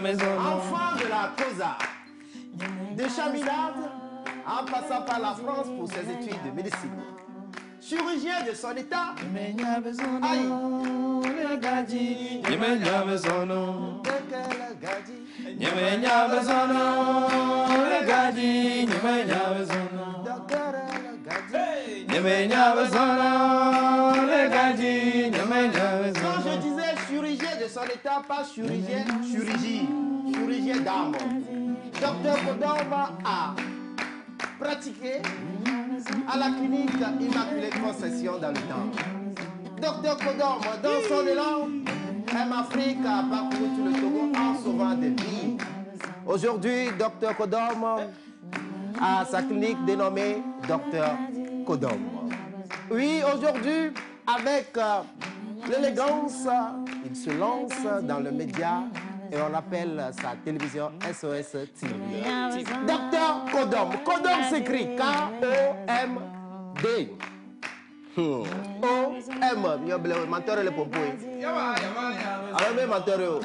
Enfant de la Cosa, de Chaminade, en passant par la France pour ses études de médecine. Chirurgien de son état, aïe, quand je disais chirurgien de son état, pas chirurgien, chirurgien d'âme. Docteur Kodom a pratiqué à la clinique Immaculée Conception dans le temps. Docteur Kodom, dans son élan, aime Afrique, a parcouru tout le Togo en sauvant des vies. Aujourd'hui, Docteur Kodom a sa clinique dénommée Docteur Kodom. Oui, aujourd'hui, avec l'élégance, il se lance dans le média et on appelle sa télévision SOS TV. Docteur Kodom. Kodom s'écrit K-O-M-D. O-M. Y'a menteur le pompo. Alors, mais menteur.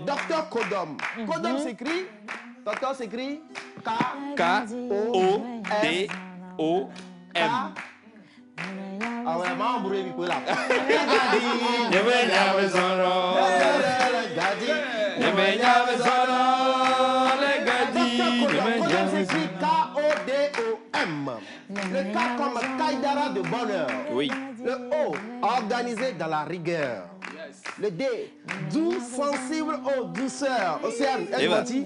Docteur Kodom. Kodom s'écrit. Docteur s'écrit K-O-D-O-M. Ah ouais, maman, vous avez là. S'écrit K-O-D-O-M. Le K comme Kaidara de bonheur. Oui. Le O, organisé dans la rigueur. Le D, doux, sensible aux douceurs. Océane, elle m'a dit.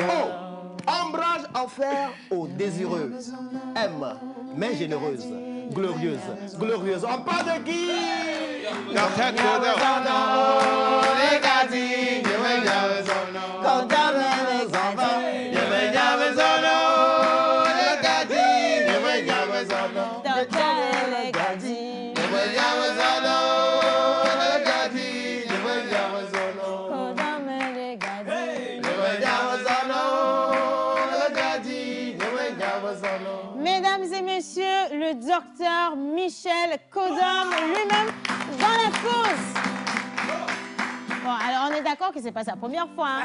O, ombrage offert aux désireuses. M, main généreuse, glorieuse, glorieuse. On parle de qui? Mesdames et messieurs, le docteur Michel Kodom lui-même dans la pause. Bon, alors on est d'accord que c'est pas sa première fois, hein,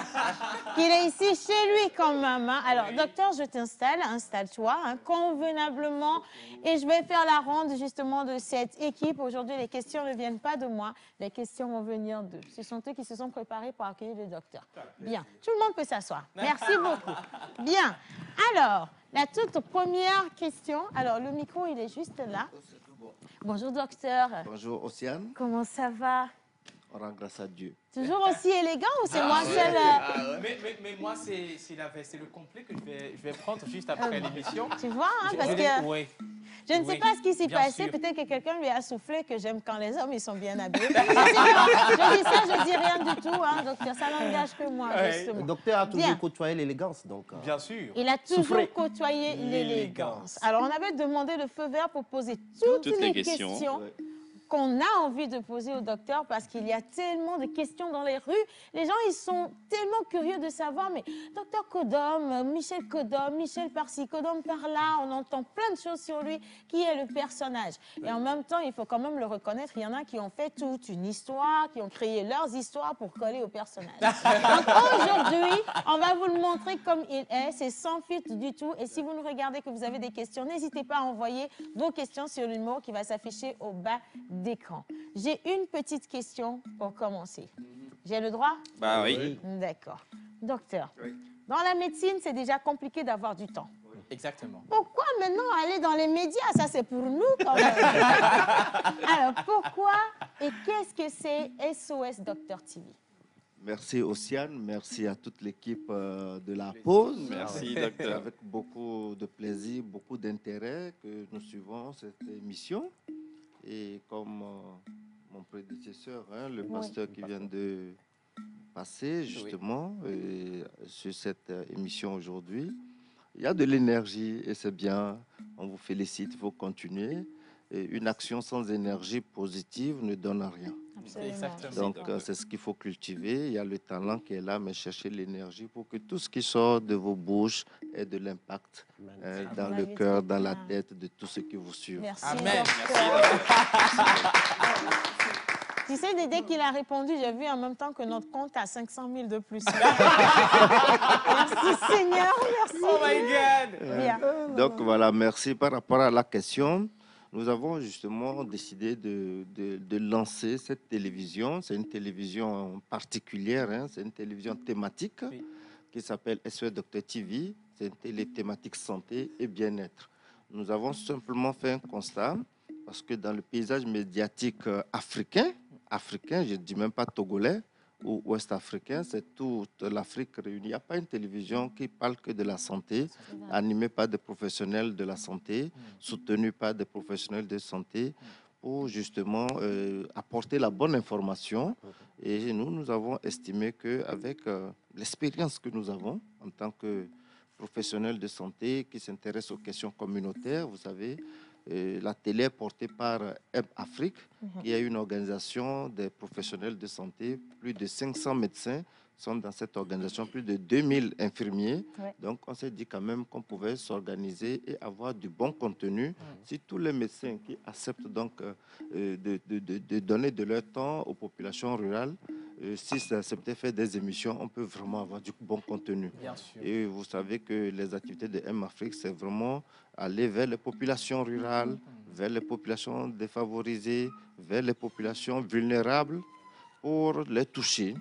qu'il est ici chez lui quand même. Hein. Alors, docteur, je t'installe, installe-toi hein, convenablement et je vais faire la ronde justement de cette équipe. Aujourd'hui, les questions ne viennent pas de moi, les questions vont venir d'eux. Ce sont eux qui se sont préparés pour accueillir le docteur. Bien, tout le monde peut s'asseoir. Merci beaucoup. Bien, alors, la toute première question. Alors, le micro, il est juste là. Bonjour, docteur. Bonjour, Océane. Comment ça va? On rend grâce à Dieu. Toujours aussi élégant ou c'est moi seule Mais moi, c'est le complet que je vais prendre juste après l'émission. Tu vois, hein, parce que je ne sais pas ce qui s'est passé. Peut-être que quelqu'un lui a soufflé que j'aime quand les hommes ils sont bien habillés. Je dis ça, je dis rien du tout, hein, docteur. Ça n'engage que moi, justement. Le docteur a toujours côtoyé l'élégance, donc. Bien sûr. Il a toujours côtoyé l'élégance. Alors, on avait demandé le feu vert pour poser toutes les questions. qu'on a envie de poser au docteur parce qu'il y a tellement de questions dans les rues. Les gens, ils sont tellement curieux de savoir, mais docteur Kodom, Michel par-ci, Kodom par-là, on entend plein de choses sur lui. Qui est le personnage? Et en même temps, il faut quand même le reconnaître, il y en a qui ont fait toute une histoire, qui ont créé leurs histoires pour coller au personnage. Donc aujourd'hui, on va vous le montrer comme il est, c'est sans filtre du tout. Et si vous nous regardez, que vous avez des questions, n'hésitez pas à envoyer vos questions sur le numéro qui va s'afficher au bas d'écran. J'ai une petite question pour commencer. J'ai le droit? Bah oui. D'accord. Docteur, dans la médecine, c'est déjà compliqué d'avoir du temps. Exactement. Pourquoi maintenant aller dans les médias? Ça, c'est pour nous quand même. Alors, pourquoi et qu'est-ce que c'est SOS Docteur TV? Merci Océane, merci à toute l'équipe de la pause. Merci docteur. Avec beaucoup de plaisir, beaucoup d'intérêt que nous suivons cette émission. Et comme mon prédécesseur, le pasteur qui vient de passer justement sur cette émission aujourd'hui, il y a de l'énergie et c'est bien. On vous félicite, il faut continuer. Et une action sans énergie positive ne donne rien. Donc, c'est ce qu'il faut cultiver. Il y a le talent qui est là, mais cherchez l'énergie pour que tout ce qui sort de vos bouches ait de l'impact dans le cœur, dans la tête de tous ceux qui vous suivent. Merci. Amen. Tu sais, dès qu'il a répondu, j'ai vu en même temps que notre compte a 500 000 de plus. Merci Seigneur, merci. Oh my God. Bien. Donc voilà, merci. Par rapport à la question, nous avons justement décidé de lancer cette télévision. C'est une télévision particulière, c'est une télévision thématique qui s'appelle SOS Docteur TV. C'est une télé thématique santé et bien-être. Nous avons simplement fait un constat parce que dans le paysage médiatique africain, je ne dis même pas togolais ou ouest-africain, c'est toute l'Afrique réunie. Il n'y a pas une télévision qui parle que de la santé, animée par des professionnels de la santé, soutenue par des professionnels de santé, pour justement apporter la bonne information. Et nous avons estimé qu'avec l'expérience que nous avons en tant que professionnels de santé qui s'intéressent aux questions communautaires, vous savez, la télé est portée par M-Afrique, qui est une organisation des professionnels de santé. Plus de 500 médecins sont dans cette organisation, plus de 2000 infirmiers. Donc, on s'est dit quand même qu'on pouvait s'organiser et avoir du bon contenu. Si tous les médecins qui acceptent donc de donner de leur temps aux populations rurales, si ça acceptait faire des émissions, on peut vraiment avoir du bon contenu. Bien sûr. Et vous savez que les activités de M-Afrique, c'est vraiment aller vers les populations rurales, vers les populations défavorisées, vers les populations vulnérables pour les toucher.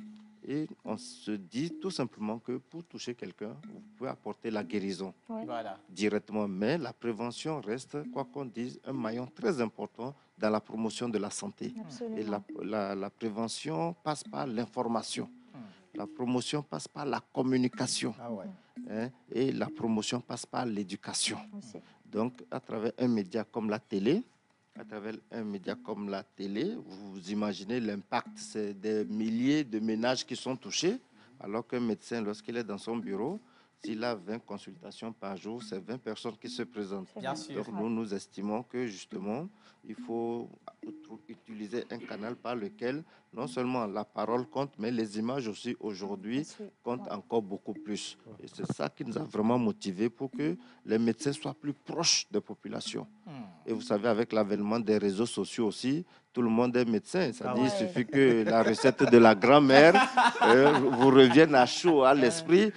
Et on se dit tout simplement que pour toucher quelqu'un, vous pouvez apporter la guérison directement. Mais la prévention reste, quoi qu'on dise, un maillon très important dans la promotion de la santé. Et la prévention passe par l'information. La promotion passe par la communication. Et la promotion passe par l'éducation. Donc, à travers un média comme la télé, vous imaginez l'impact. C'est des milliers de ménages qui sont touchés, alors qu'un médecin, lorsqu'il est dans son bureau, s'il a 20 consultations par jour, c'est 20 personnes qui se présentent. Bien sûr. Donc, nous estimons que, justement, il faut utiliser un canal par lequel non seulement la parole compte, mais les images aussi aujourd'hui comptent encore beaucoup plus. Et c'est ça qui nous a vraiment motivés pour que les médecins soient plus proches des populations. Et vous savez, avec l'avènement des réseaux sociaux aussi, tout le monde est médecin. C'est-à-dire il suffit que la recette de la grand-mère vous revienne à chaud à l'esprit.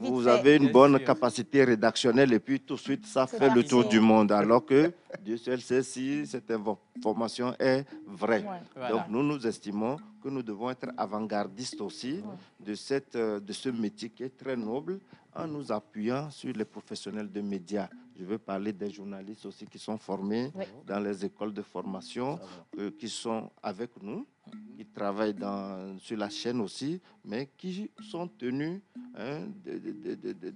Vous avez une bonne capacité rédactionnelle et puis tout de suite, ça fait le tour du monde. Alors que Dieu seul sait si cette information est vraie. Donc nous estimons que nous devons être avant-gardistes aussi de ce métier qui est très noble en nous appuyant sur les professionnels de médias. Je veux parler des journalistes aussi qui sont formés dans les écoles de formation, qui sont avec nous, qui travaillent sur la chaîne aussi, mais qui sont tenus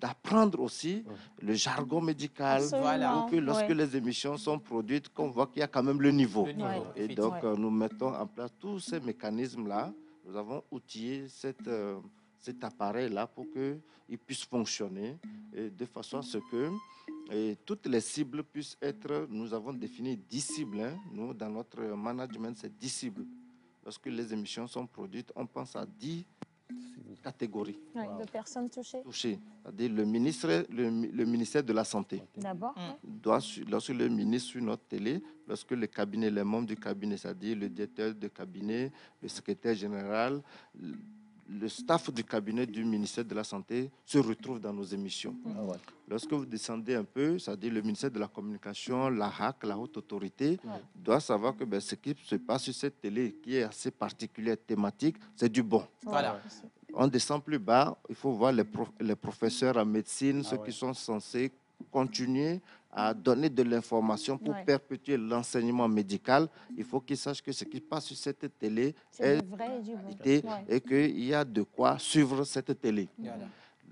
d'apprendre aussi le jargon médical pour que lorsque les émissions sont produites, qu'on voit qu'il y a quand même le niveau. Et donc, nous mettons en place tous ces mécanismes-là. Nous avons outillé cet appareil-là pour qu'il puisse fonctionner de façon à ce que et toutes les cibles puissent être, nous avons défini 10 cibles. Hein. Nous, dans notre management, c'est 10 cibles. Lorsque les émissions sont produites, on pense à 10 catégories. Oui, de personnes touchées. C'est-à-dire le ministère de la Santé. D'abord. Lorsque le ministre sur notre télé, lorsque le cabinet, les membres du cabinet, c'est-à-dire le directeur de cabinet, le secrétaire général, le staff du cabinet du ministère de la Santé se retrouve dans nos émissions. Lorsque vous descendez un peu, c'est-à-dire le ministère de la Communication, la HAC, la Haute Autorité, doit savoir que ce qui se passe sur cette télé, qui est assez particulière, thématique, c'est du bon. Voilà. On descend plus bas, il faut voir les professeurs en médecine, ceux qui sont censés continuer à donner de l'information pour perpétuer l'enseignement médical. Il faut qu'ils sachent que ce qui passe sur cette télé est vrai et du bon. et qu'il y a de quoi suivre cette télé.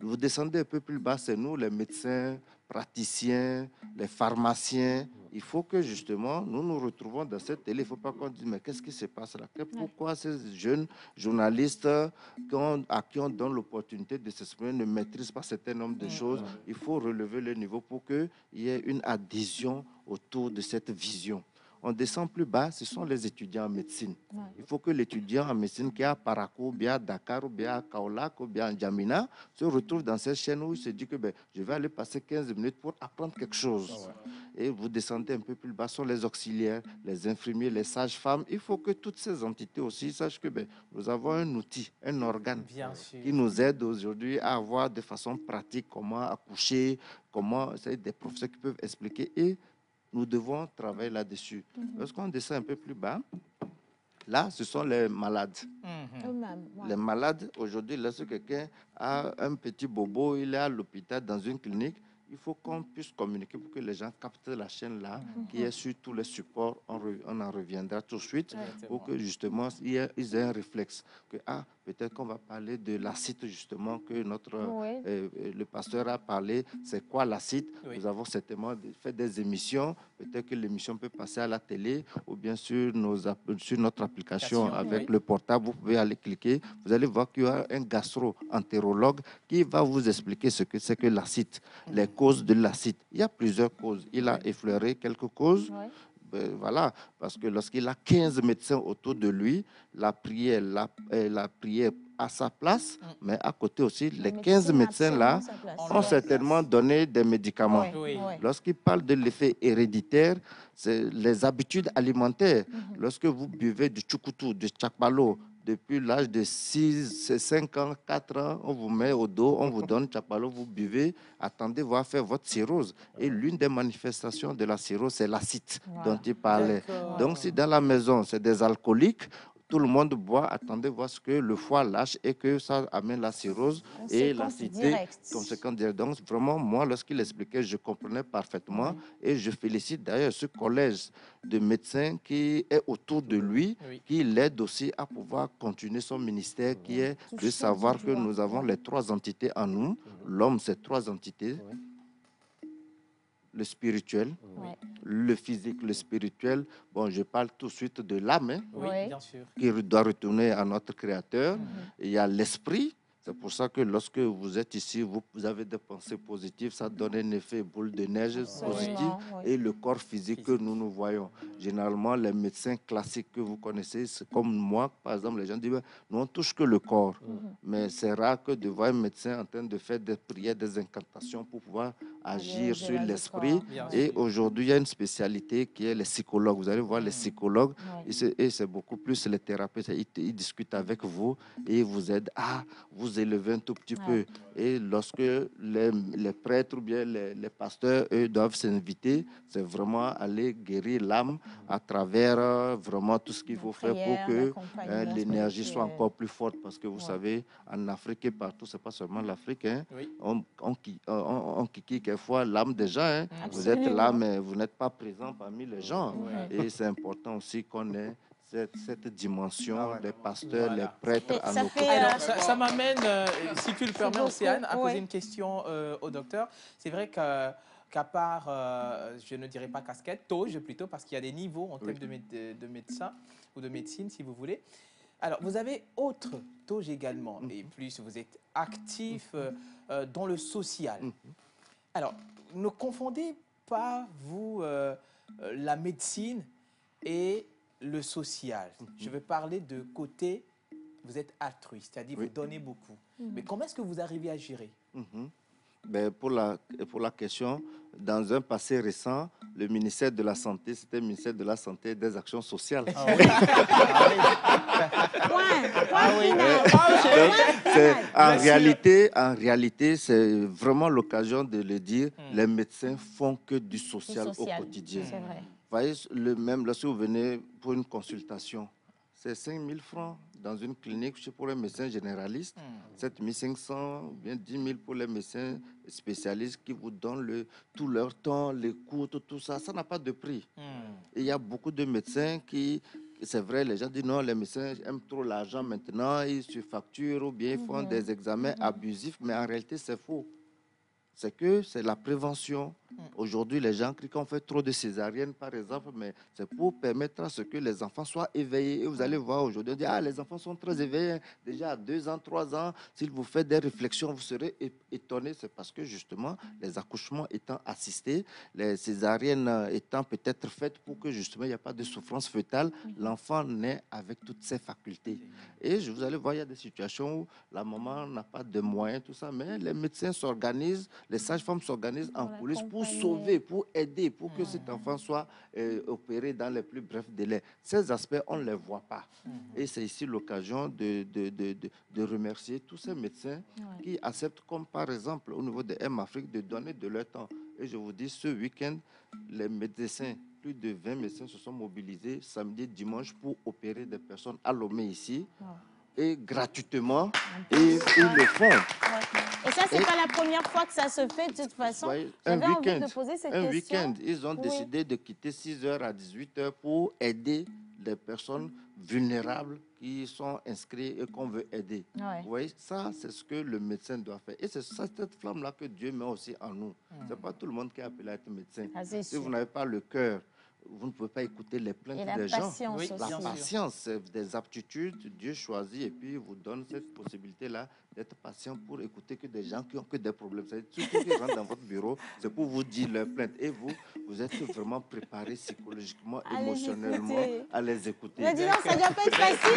Vous descendez un peu plus bas, c'est nous, les médecins, praticiens, les pharmaciens. Il faut que justement, nous nous retrouvons dans cette télé. Il ne faut pas qu'on dise, mais qu'est-ce qui se passe là? Pourquoi ces jeunes journalistes à qui on donne l'opportunité de s'exprimer ne maîtrisent pas un certain nombre de choses? Il faut relever le niveau pour qu'il y ait une adhésion autour de cette vision. On descend plus bas, ce sont les étudiants en médecine. Il faut que l'étudiant en médecine qui est à Parakou, ou bien à Dakar, ou bien à Kaolack, ou bien à N'Djamena, se retrouve dans cette chaîne où il se dit que je vais aller passer 15 minutes pour apprendre quelque chose. Et vous descendez un peu plus bas, ce sont les auxiliaires, les infirmiers, les sages-femmes. Il faut que toutes ces entités aussi sachent que nous avons un outil, un organe qui nous aide aujourd'hui à voir de façon pratique comment accoucher, comment, c'est des professeurs qui peuvent expliquer et nous devons travailler là-dessus. Lorsqu'on descend un peu plus bas, là, ce sont les malades. Les malades, aujourd'hui, lorsque quelqu'un a un petit bobo, il est à l'hôpital, dans une clinique, il faut qu'on puisse communiquer pour que les gens captent la chaîne là, qui est sur tous les supports. On en reviendra tout de suite pour que justement ils aient un réflexe que peut-être qu'on va parler de l'acide justement que le pasteur a parlé. C'est quoi l'acide? Nous avons certainement fait des émissions. Peut-être que l'émission peut passer à la télé ou bien sur notre application avec le portable. Vous pouvez aller cliquer. Vous allez voir qu'il y a un gastro-entérologue qui va vous expliquer ce que c'est que l'acide, les causes de l'acide. Il y a plusieurs causes. Il a effleuré quelques causes. Voilà, parce que lorsqu'il a 15 médecins autour de lui, la prière à sa place, mais à côté aussi, les 15 médecins-là ont certainement donné des médicaments. Lorsqu'il parle de l'effet héréditaire, c'est les habitudes alimentaires. Lorsque vous buvez du tchoukoutou, du tchakbalo, depuis l'âge de 5 ans, 4 ans, on vous met au dos, on vous donne tchakbalo, vous buvez, attendez voir faire votre cirrhose. Et l'une des manifestations de la cirrhose, c'est l'acide dont il parlait. Donc, si dans la maison, c'est des alcooliques, tout le monde boit, attendez voir ce que le foie lâche et que ça amène la cirrhose et l'acidité. Conséquence directe. Donc, vraiment, moi, lorsqu'il expliquait, je comprenais parfaitement et je félicite d'ailleurs ce collège de médecins qui est autour de lui, qui l'aide aussi à pouvoir continuer son ministère, qui est de savoir que nous avons les 3 entités en nous. L'homme, c'est 3 entités. Le spirituel, le physique, le spirituel. Bon, je parle tout de suite de l'âme, qui doit retourner à notre Créateur. Il y a l'esprit. C'est pour ça que lorsque vous êtes ici, vous avez des pensées positives, ça donne un effet boule de neige positif. Et le corps physique que nous voyons. Généralement, les médecins classiques que vous connaissez, c'est comme moi, par exemple, les gens disent, nous on touche que le corps. Mais c'est rare que de voir un médecin en train de faire des prières, des incantations pour pouvoir agir sur l'esprit. Et aujourd'hui, il y a une spécialité qui est les psychologues. Vous allez voir les psychologues, et c'est beaucoup plus les thérapeutes. Ils discutent avec vous et ils vous aident à vous élever un tout petit peu. Et lorsque les prêtres ou bien les pasteurs, eux, doivent s'inviter, c'est vraiment aller guérir l'âme à travers vraiment tout ce qu'il faut faire pour que l'énergie soit encore plus forte. Parce que vous savez, en Afrique et partout, c'est pas seulement l'Afrique, on kiki quelquefois l'âme des gens. Vous êtes là, mais vous n'êtes pas présent parmi les gens. Et c'est important aussi qu'on ait cette dimension des pasteurs, les prêtres à nos côtés. Alors, ça m'amène, si tu le permets, Océane, à poser une question au docteur. C'est vrai qu'à part, je ne dirais pas casquette, toge plutôt, parce qu'il y a des niveaux en termes de médecin ou de médecine, si vous voulez. Alors, vous avez autre toge également, et plus vous êtes actif dans le social. Alors, ne confondez pas, vous, la médecine et le social. Je veux parler de côté, vous êtes altruiste, c'est-à-dire vous donnez beaucoup. Mais comment est-ce que vous arrivez à gérer? Ben, pour la question, dans un passé récent, le ministère de la Santé, c'était le ministère de la Santé et des Actions sociales. En réalité, c'est vraiment l'occasion de le dire, les médecins font que du social au quotidien. C'est vrai. Vous voyez, même lorsque vous venez pour une consultation, c'est 5 000 francs dans une clinique pour les médecins généralistes, 7 500 ou bien 10 000 pour les médecins spécialistes qui vous donnent tout leur temps, les coûts, tout ça. Ça n'a pas de prix. Et il y a beaucoup de médecins qui, c'est vrai, les gens disent non, les médecins aiment trop l'argent maintenant, ils se facturent ou bien ils font des examens abusifs, mais en réalité, c'est faux. C'est que c'est la prévention. Aujourd'hui, les gens crient qu'on fait trop de césariennes, par exemple, mais c'est pour permettre à ce que les enfants soient éveillés. Et vous allez voir aujourd'hui, on dit, ah, les enfants sont très éveillés, déjà à 2 ans, 3 ans. S'ils vous font des réflexions, vous serez étonnés. C'est parce que, justement, les accouchements étant assistés, les césariennes étant peut-être faites pour que, justement, il n'y a pas de souffrance fœtale, l'enfant naît avec toutes ses facultés. Et vous allez voir, il y a des situations où la maman n'a pas de moyens, tout ça, mais les médecins s'organisent, les sages-femmes s'organisent en coulisses pour sauver, pour aider, pour que cet enfant soit opéré dans les plus brefs délais. Ces aspects, on ne les voit pas. Et c'est ici l'occasion de remercier tous ces médecins qui acceptent, comme par exemple au niveau de M-Afrique, de donner de leur temps. Et je vous dis, ce week-end, les médecins, plus de 20 médecins se sont mobilisés samedi, dimanche pour opérer des personnes à Lomé ici. Et gratuitement, et ils le font. Et ça, c'est pas la première fois que ça se fait, de toute façon. J'avais envie de poser cette question. Un week-end, ils ont décidé de quitter 6h à 18h pour aider les personnes vulnérables qui sont inscrites et qu'on veut aider. Vous voyez, ça, c'est ce que le médecin doit faire. Et c'est cette flamme-là que Dieu met aussi en nous. Ce n'est pas tout le monde qui est appelé à être médecin. Si vous n'avez pas le cœur, vous ne pouvez pas écouter les plaintes des gens. La patience, c'est des aptitudes. Dieu choisit et puis vous donne cette possibilité-là d'être patient pour écouter que des gens qui ont que des problèmes. C'est tout ce qui rentre dans votre bureau, c'est pour vous dire leurs plaintes. Et vous êtes vraiment préparé psychologiquement, émotionnellement à les écouter. Mais dis donc, ça ne doit pas être facile.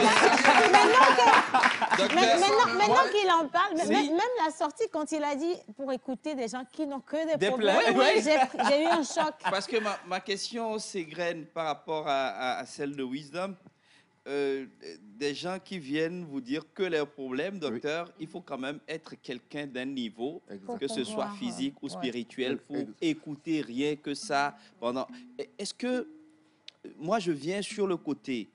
Maintenant qu'il en parle, même la sortie, quand il a dit pour écouter des gens qui n'ont que des problèmes, j'ai eu un choc. Parce que ma question s'égrène par rapport à celle de Wisdom. Des gens qui viennent vous dire que leurs problèmes, docteur, il faut quand même être quelqu'un d'un niveau, que ce soit physique ou spirituel, pour écouter rien que ça. Est-ce que, moi je viens sur le côté,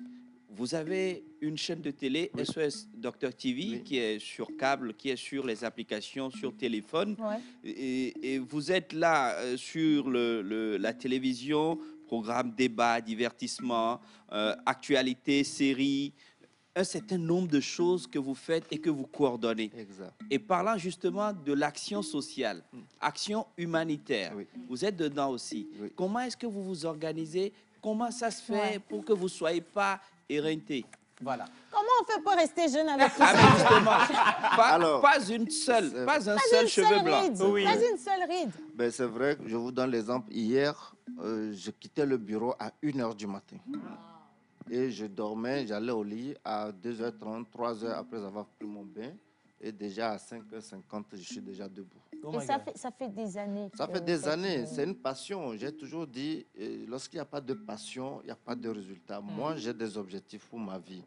vous avez une chaîne de télé, SOS Docteur TV, qui est sur câble, qui est sur les applications, sur téléphone, et vous êtes là sur la télévision, programme débat, divertissement, actualité, séries, un certain nombre de choses que vous faites et que vous coordonnez. Et parlant justement de l'action sociale, action humanitaire, vous êtes dedans aussi. Comment est-ce que vous vous organisez? Comment ça se fait pour que vous ne soyez pas éreinté? Voilà. Comment on fait pour rester jeune avec tout ça? Justement, pas un seul cheveu blanc. Pas une seule ride. Ben, c'est vrai, je vous donne l'exemple. Hier, je quittais le bureau à 1h du matin. Et je dormais, j'allais au lit à 2h30, 3h après avoir pris mon bain. Et déjà à 5h50, je suis déjà debout. Et ça fait des années. Ça fait des années. C'est une passion. J'ai toujours dit, lorsqu'il n'y a pas de passion, il n'y a pas de résultat. Moi, j'ai des objectifs pour ma vie.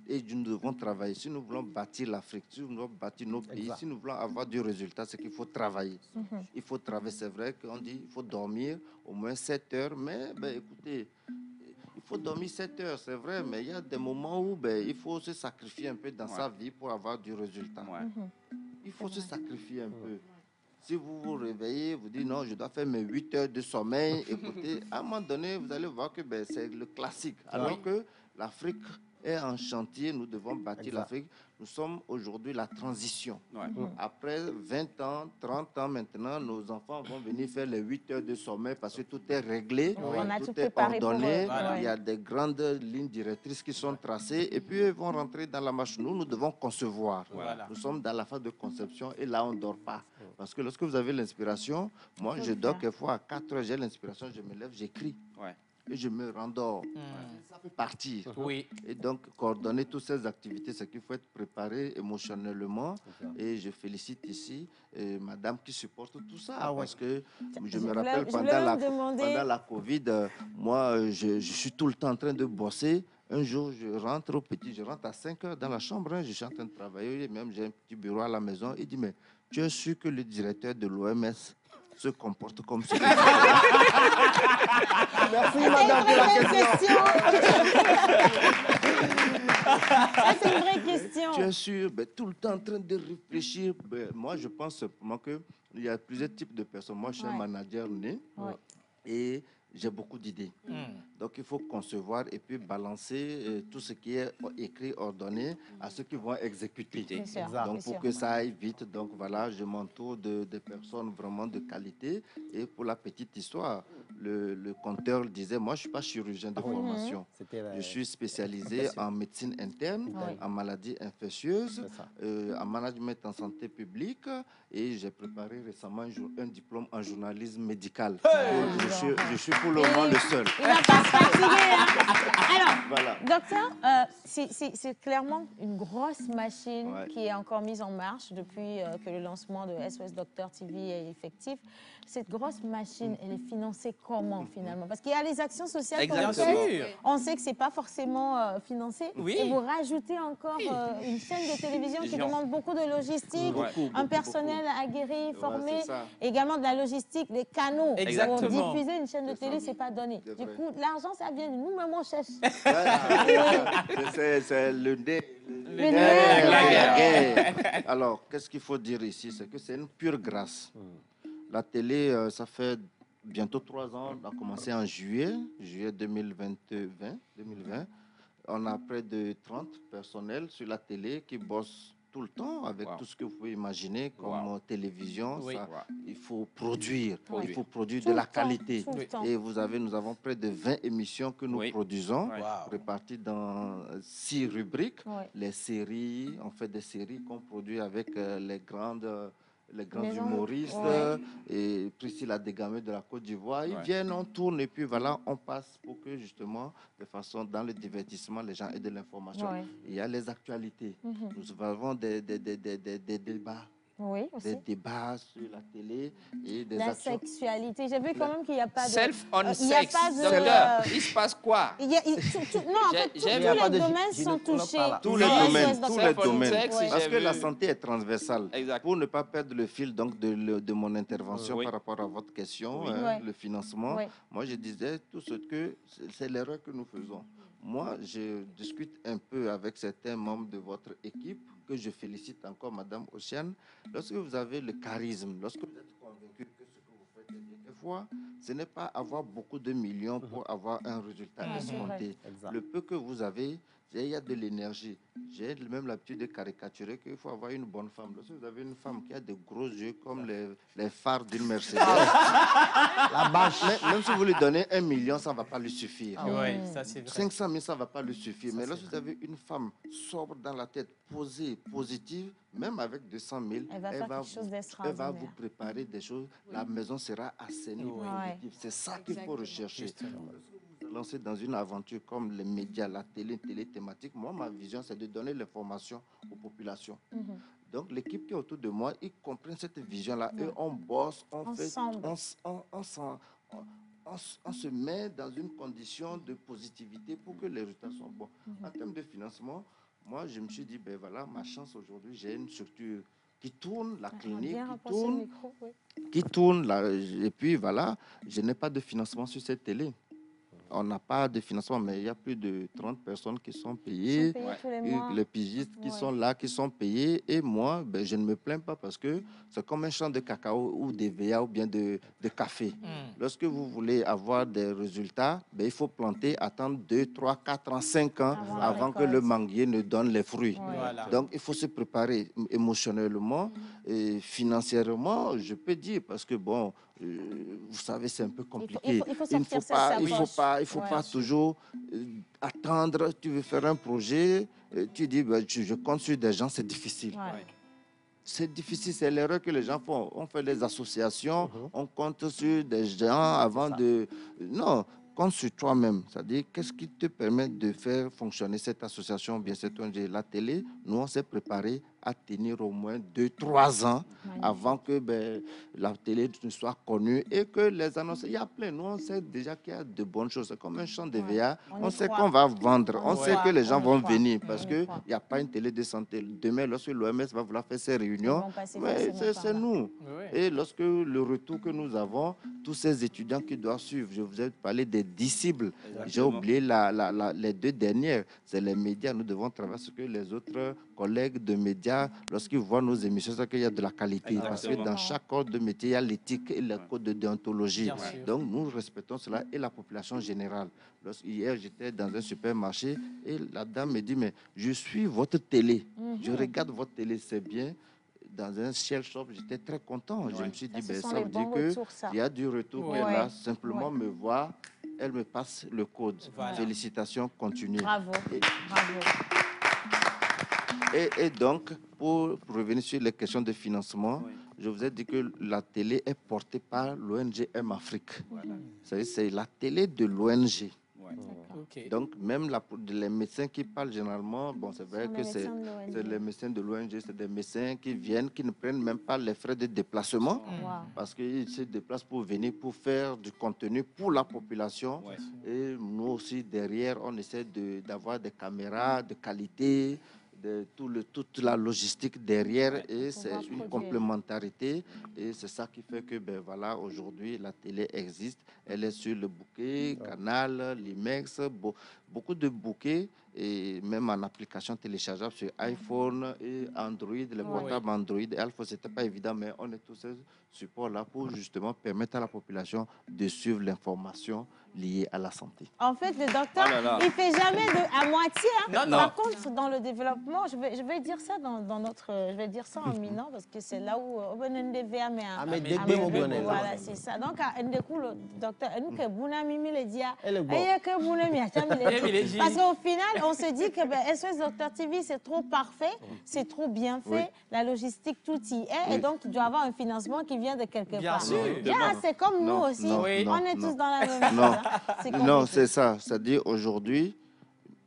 Et nous devons travailler. Si nous voulons bâtir l'Afrique, si nous voulons bâtir nos pays, si nous voulons avoir du résultat, c'est qu'il faut travailler. Il faut travailler. C'est vrai qu'on dit qu'il faut dormir au moins 7 heures. Mais écoutez, il faut dormir 7 heures, c'est vrai, mais il y a des moments où il faut se sacrifier un peu dans sa vie pour avoir du résultat. Il faut se sacrifier un peu. Si vous vous réveillez, vous dites non, je dois faire mes 8 heures de sommeil, écoutez, à un moment donné, vous allez voir que c'est le classique. Alors que l'Afrique est en chantier, nous devons bâtir l'Afrique. Nous sommes aujourd'hui la transition. Après 20 ans, 30 ans maintenant, nos enfants vont venir faire les 8 heures de sommeil parce que tout est réglé, tout est ordonné. Il y a des grandes lignes directrices qui sont tracées et puis ils vont rentrer dans la machine. Nous devons concevoir. Nous sommes dans la phase de conception et là, on ne dort pas. Parce que lorsque vous avez l'inspiration, moi, je dors quelquefois à 4 heures, j'ai l'inspiration, je me lève, j'écris. Et je me rendors. Ça fait partie. Oui. Et donc, coordonner toutes ces activités, c'est qu'il faut être préparé émotionnellement. Et je félicite ici madame qui supporte tout ça. Parce que je me rappelle pendant la Covid, moi, je suis tout le temps en train de bosser. Un jour, je rentre à 5 heures dans la chambre, je suis en train de travailler, même j'ai un petit bureau à la maison. Il dit, mais tu es sûr que le directeur de l'OMS se comporte comme ça? Merci, madame, pour la question. C'est une vraie question. Tu es sûr? Tout le temps en train de réfléchir. Moi, je pense simplement qu'il y a plusieurs types de personnes. Moi, je suis un manager né et j'ai beaucoup d'idées. Donc, il faut concevoir et puis balancer tout ce qui est écrit, ordonné à ceux qui vont exécuter. Donc, pour que ça aille vite, donc voilà, je m'entoure de personnes vraiment de qualité. Et pour la petite histoire, le conteur disait, moi, je ne suis pas chirurgien de formation. Je suis spécialisé en médecine interne, en maladies infectieuses, en management en santé publique. Et j'ai préparé récemment un diplôme en journalisme médical. Je suis pour le moment le seul. Il va pas se fatiguer. Hein. Alors, voilà. docteur, c'est clairement une grosse machine qui est encore mise en marche depuis que le lancement de SOS Docteur TV est effectif. Cette grosse machine, elle est financée comment finalement? Parce qu'il y a les actions sociales qu'on fait. On sait que ce n'est pas forcément financé. Et vous rajoutez encore une chaîne de télévision qui demande beaucoup de logistique, un personnel aguerri, formé, également de la logistique, des canaux. Pour diffuser une chaîne de télé, ce n'est pas donné. Du coup, l'argent, ça vient de nous, mais on cherche. C'est le nez. La guerre. Alors, qu'est-ce qu'il faut dire ici? C'est que c'est une pure grâce. La télé, ça fait bientôt 3 ans. On a commencé en juillet 2020. On a près de 30 personnels sur la télé qui bossent tout le temps avec tout ce que vous pouvez imaginer comme télévision. Ça, il faut produire. Il faut produire de la qualité. Et nous avons près de 20 émissions que nous produisons, réparties dans 6 rubriques. Les séries, on fait des séries qu'on produit avec les grands humoristes et Priscilla Degamé de la Côte d'Ivoire. Ils viennent, on tourne et puis voilà, on passe pour que justement, de façon dans le divertissement, les gens aient de l'information. Il y a les actualités. Nous avons des débats. Des débats sur la télé et des actions. La sexualité. J'ai vu quand même qu'il n'y a pas de... Self-on-sex. Il se passe quoi? Non, en fait, tous les domaines sont touchés. Tous les domaines. Parce que la santé est transversale. Pour ne pas perdre le fil donc, de mon intervention par rapport à votre question, le financement, moi je disais tout ce que c'est l'erreur que nous faisons. Moi, je discute un peu avec certains membres de votre équipe, que je félicite encore, Madame Océane. Lorsque vous avez le charisme, lorsque vous êtes convaincu que ce que vous faites est bien, des fois, ce n'est pas avoir beaucoup de millions pour avoir un résultat escompté. Le peu que vous avez, il y a de l'énergie. J'ai même l'habitude de caricaturer qu'il faut avoir une bonne femme. Lorsque vous avez une femme qui a de gros yeux comme les phares d'une Mercedes, la bâche, même si vous lui donnez 1 million, ça ne va pas lui suffire. 500 000, ça ne va pas lui suffire. Mais lorsque vous avez une femme sobre dans la tête, posée, positive, même avec 200 000, elle va vous préparer des choses. La maison sera assainie. C'est ça qu'il faut rechercher. Lancer dans une aventure comme les médias, la télé thématique, moi, ma vision, c'est de donner l'information aux populations. Donc, l'équipe qui est autour de moi, ils comprennent cette vision-là. Et on bosse, on se met dans une condition de positivité pour que les résultats soient bons. En termes de financement, moi, je me suis dit, ben voilà, ma chance aujourd'hui, j'ai une structure qui tourne, la clinique qui tourne, et puis voilà, je n'ai pas de financement sur cette télé. On n'a pas de financement, mais il y a plus de 30 personnes qui sont payées, les pigistes qui sont là, qui sont payés. Et moi, ben, je ne me plains pas parce que c'est comme un champ de cacao ou d'EVA ou bien de café. Lorsque vous voulez avoir des résultats, ben, il faut planter, attendre 2, 3, 4 ans, 5 ans avant que le manguier ne donne les fruits. Donc, il faut se préparer émotionnellement et financièrement, je peux dire, parce que bon, vous savez, c'est un peu compliqué. Il ne faut pas toujours attendre. Tu veux faire un projet, tu dis, ben, je compte sur des gens, c'est difficile. c'est difficile, c'est l'erreur que les gens font. On fait des associations, on compte sur des gens avant de... Non, compte sur toi-même. C'est-à-dire, qu'est-ce qui te permet de faire fonctionner cette association, bien cette ONG? La télé, nous, on s'est préparé à tenir au moins 2-3 ans avant que la télé ne soit connue et que les annonces... Il y a plein. Nous, on sait déjà qu'il y a de bonnes choses. C'est comme un champ de VA. On sait qu'on va vendre. On sait que les gens vont venir parce qu'il n'y a pas une télé de santé. Demain, lorsque l'OMS va vouloir faire ses réunions, c'est nous. Et lorsque le retour que nous avons, tous ces étudiants qui doivent suivre, je vous ai parlé des 10 cibles. J'ai oublié les 2 dernières. C'est les médias. Nous devons travailler sur que les autres collègues de médias, lorsqu'ils voient nos émissions, c'est qu'il y a de la qualité. Parce que dans chaque corps de métier, il y a l'éthique et le code de déontologie. Donc, nous respectons cela et la population générale. Hier, j'étais dans un supermarché et la dame me dit, mais je suis votre télé. Je regarde votre télé, c'est bien. Dans un Shell Shop, j'étais très content. Je me suis dit, ça veut dire qu'il y a du retour. Elle là, simplement me voit, elle me passe le code. Félicitations, continuez. Bravo. Bravo. Et donc, pour revenir sur les questions de financement, je vous ai dit que la télé est portée par l'ONG M Afrique. C'est la télé de l'ONG. Donc, même les médecins qui parlent généralement, bon, c'est vrai que c'est les médecins de l'ONG, c'est des médecins qui viennent, qui ne prennent même pas les frais de déplacement, parce qu'ils se déplacent pour venir, pour faire du contenu pour la population. Et nous aussi, derrière, on essaie d'avoir des caméras de qualité, toute la logistique derrière, et c'est une complémentarité, et c'est ça qui fait que voilà, aujourd'hui la télé existe, elle est sur le bouquet, Canal, Limex, beaucoup de bouquets, et même en application téléchargeable sur iPhone et Android, les portables Android et Alpha, c'était pas évident, mais on est tous ces supports là pour justement permettre à la population de suivre l'information liée à la santé. En fait, le docteur, il fait jamais à moitié. Hein. Non. Par contre, dans le développement, je vais dire ça dans notre, je vais dire ça en minant parce que c'est là où voilà, c'est ça. Donc, le docteur, parce qu'au final, on se dit que SOS Docteur TV, c'est trop parfait, c'est trop bien fait, la logistique, tout y est, et donc il doit y avoir un financement qui vient de quelque part. C'est comme nous aussi, on est tous dans la même chose. Non, c'est ça. C'est-à-dire, aujourd'hui,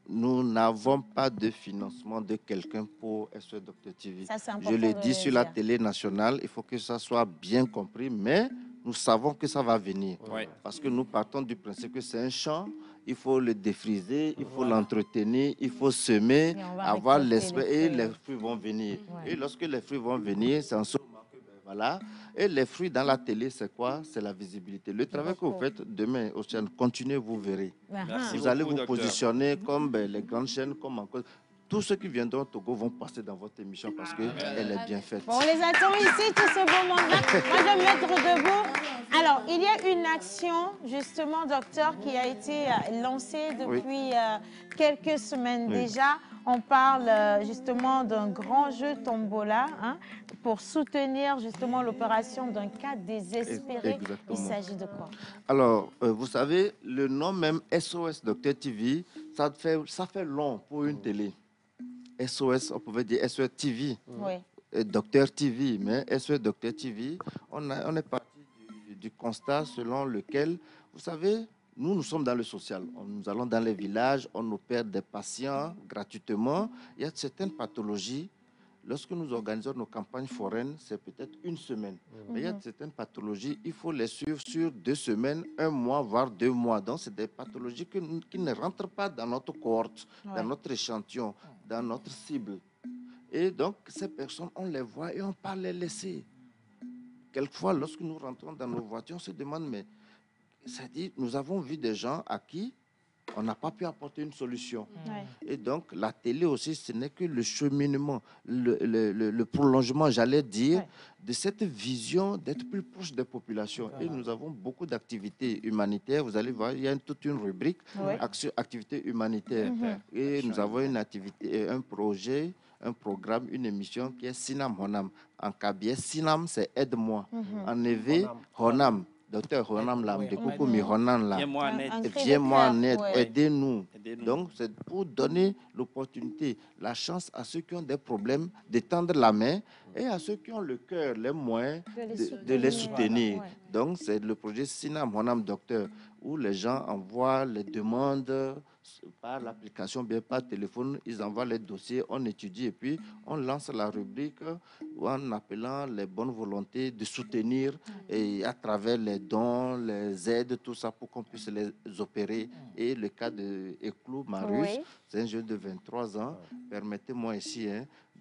nous n'avons pas de financement de quelqu'un pour SOS Docteur TV. Je le dis sur la télé nationale, il faut que ça soit bien compris, mais nous savons que ça va venir. Parce que nous partons du principe que c'est un champ, il faut le défriser, il faut l'entretenir, il faut semer, avoir l'esprit, et les fruits vont venir. Et lorsque les fruits vont venir, c'est en ce moment que, voilà. Et les fruits dans la télé, c'est quoi? C'est la visibilité. Le travail que vous faites demain aux chaînes, continuez, vous verrez. Vous allez vous positionner comme les grandes chaînes, comme encore. Tous ceux qui viendront au Togo vont passer dans votre émission parce qu'elle est bien faite. Bon, on les attend ici, tout ce beau monde-là. Moi, je vais me mettre debout. Alors, il y a une action, justement, docteur, qui a été lancée depuis quelques semaines déjà. On parle justement d'un grand jeu tombola pour soutenir justement l'opération d'un cas désespéré. Exactement. Il s'agit de quoi? Alors, vous savez, le nom même SOS Docteur TV, ça fait long pour une télé. SOS, on pouvait dire SOS TV, Docteur TV, mais SOS Docteur TV, on est parti du constat selon lequel, vous savez, nous sommes dans le social. Nous allons dans les villages, on opère des patients gratuitement. Il y a certaines pathologies. Lorsque nous organisons nos campagnes foraines, c'est peut-être une semaine. Mais il y a certaines pathologies, il faut les suivre sur 2 semaines, 1 mois, voire 2 mois. Donc, c'est des pathologies qui ne rentrent pas dans notre cohorte, dans notre échantillon, dans notre cible. Et donc, ces personnes, on les voit et on ne peut pas les laisser. Quelquefois, lorsque nous rentrons dans nos voitures, on se demande, mais c'est-à-dire, nous avons vu des gens à qui on n'a pas pu apporter une solution. Et donc, la télé aussi, ce n'est que le cheminement, le prolongement, j'allais dire, de cette vision d'être plus proche des populations. Et nous avons beaucoup d'activités humanitaires. Vous allez voir, il y a toute une rubrique, activités humanitaires. Et nous avons une activité, un projet, un programme, une émission qui est Sinam Honam. En Kabye, Sinam, c'est Aide-moi. En Évé, Honam. Docteur Honam Lam, de Koukoumi Honan Lam. Viens-moi en aide, aidez-nous. Donc, c'est pour donner l'opportunité, la chance à ceux qui ont des problèmes de tendre la main, et à ceux qui ont le cœur, les moyens de les soutenir. Ouais. Donc, c'est le projet Sina Mon Âme Docteur, où les gens envoient les demandes par l'application, bien par téléphone, ils envoient les dossiers, on étudie et puis on lance la rubrique en appelant les bonnes volontés de soutenir et à travers les dons, les aides, tout ça pour qu'on puisse les opérer. Et le cas de Eklou Marius, c'est un jeune de 23 ans. Permettez-moi ici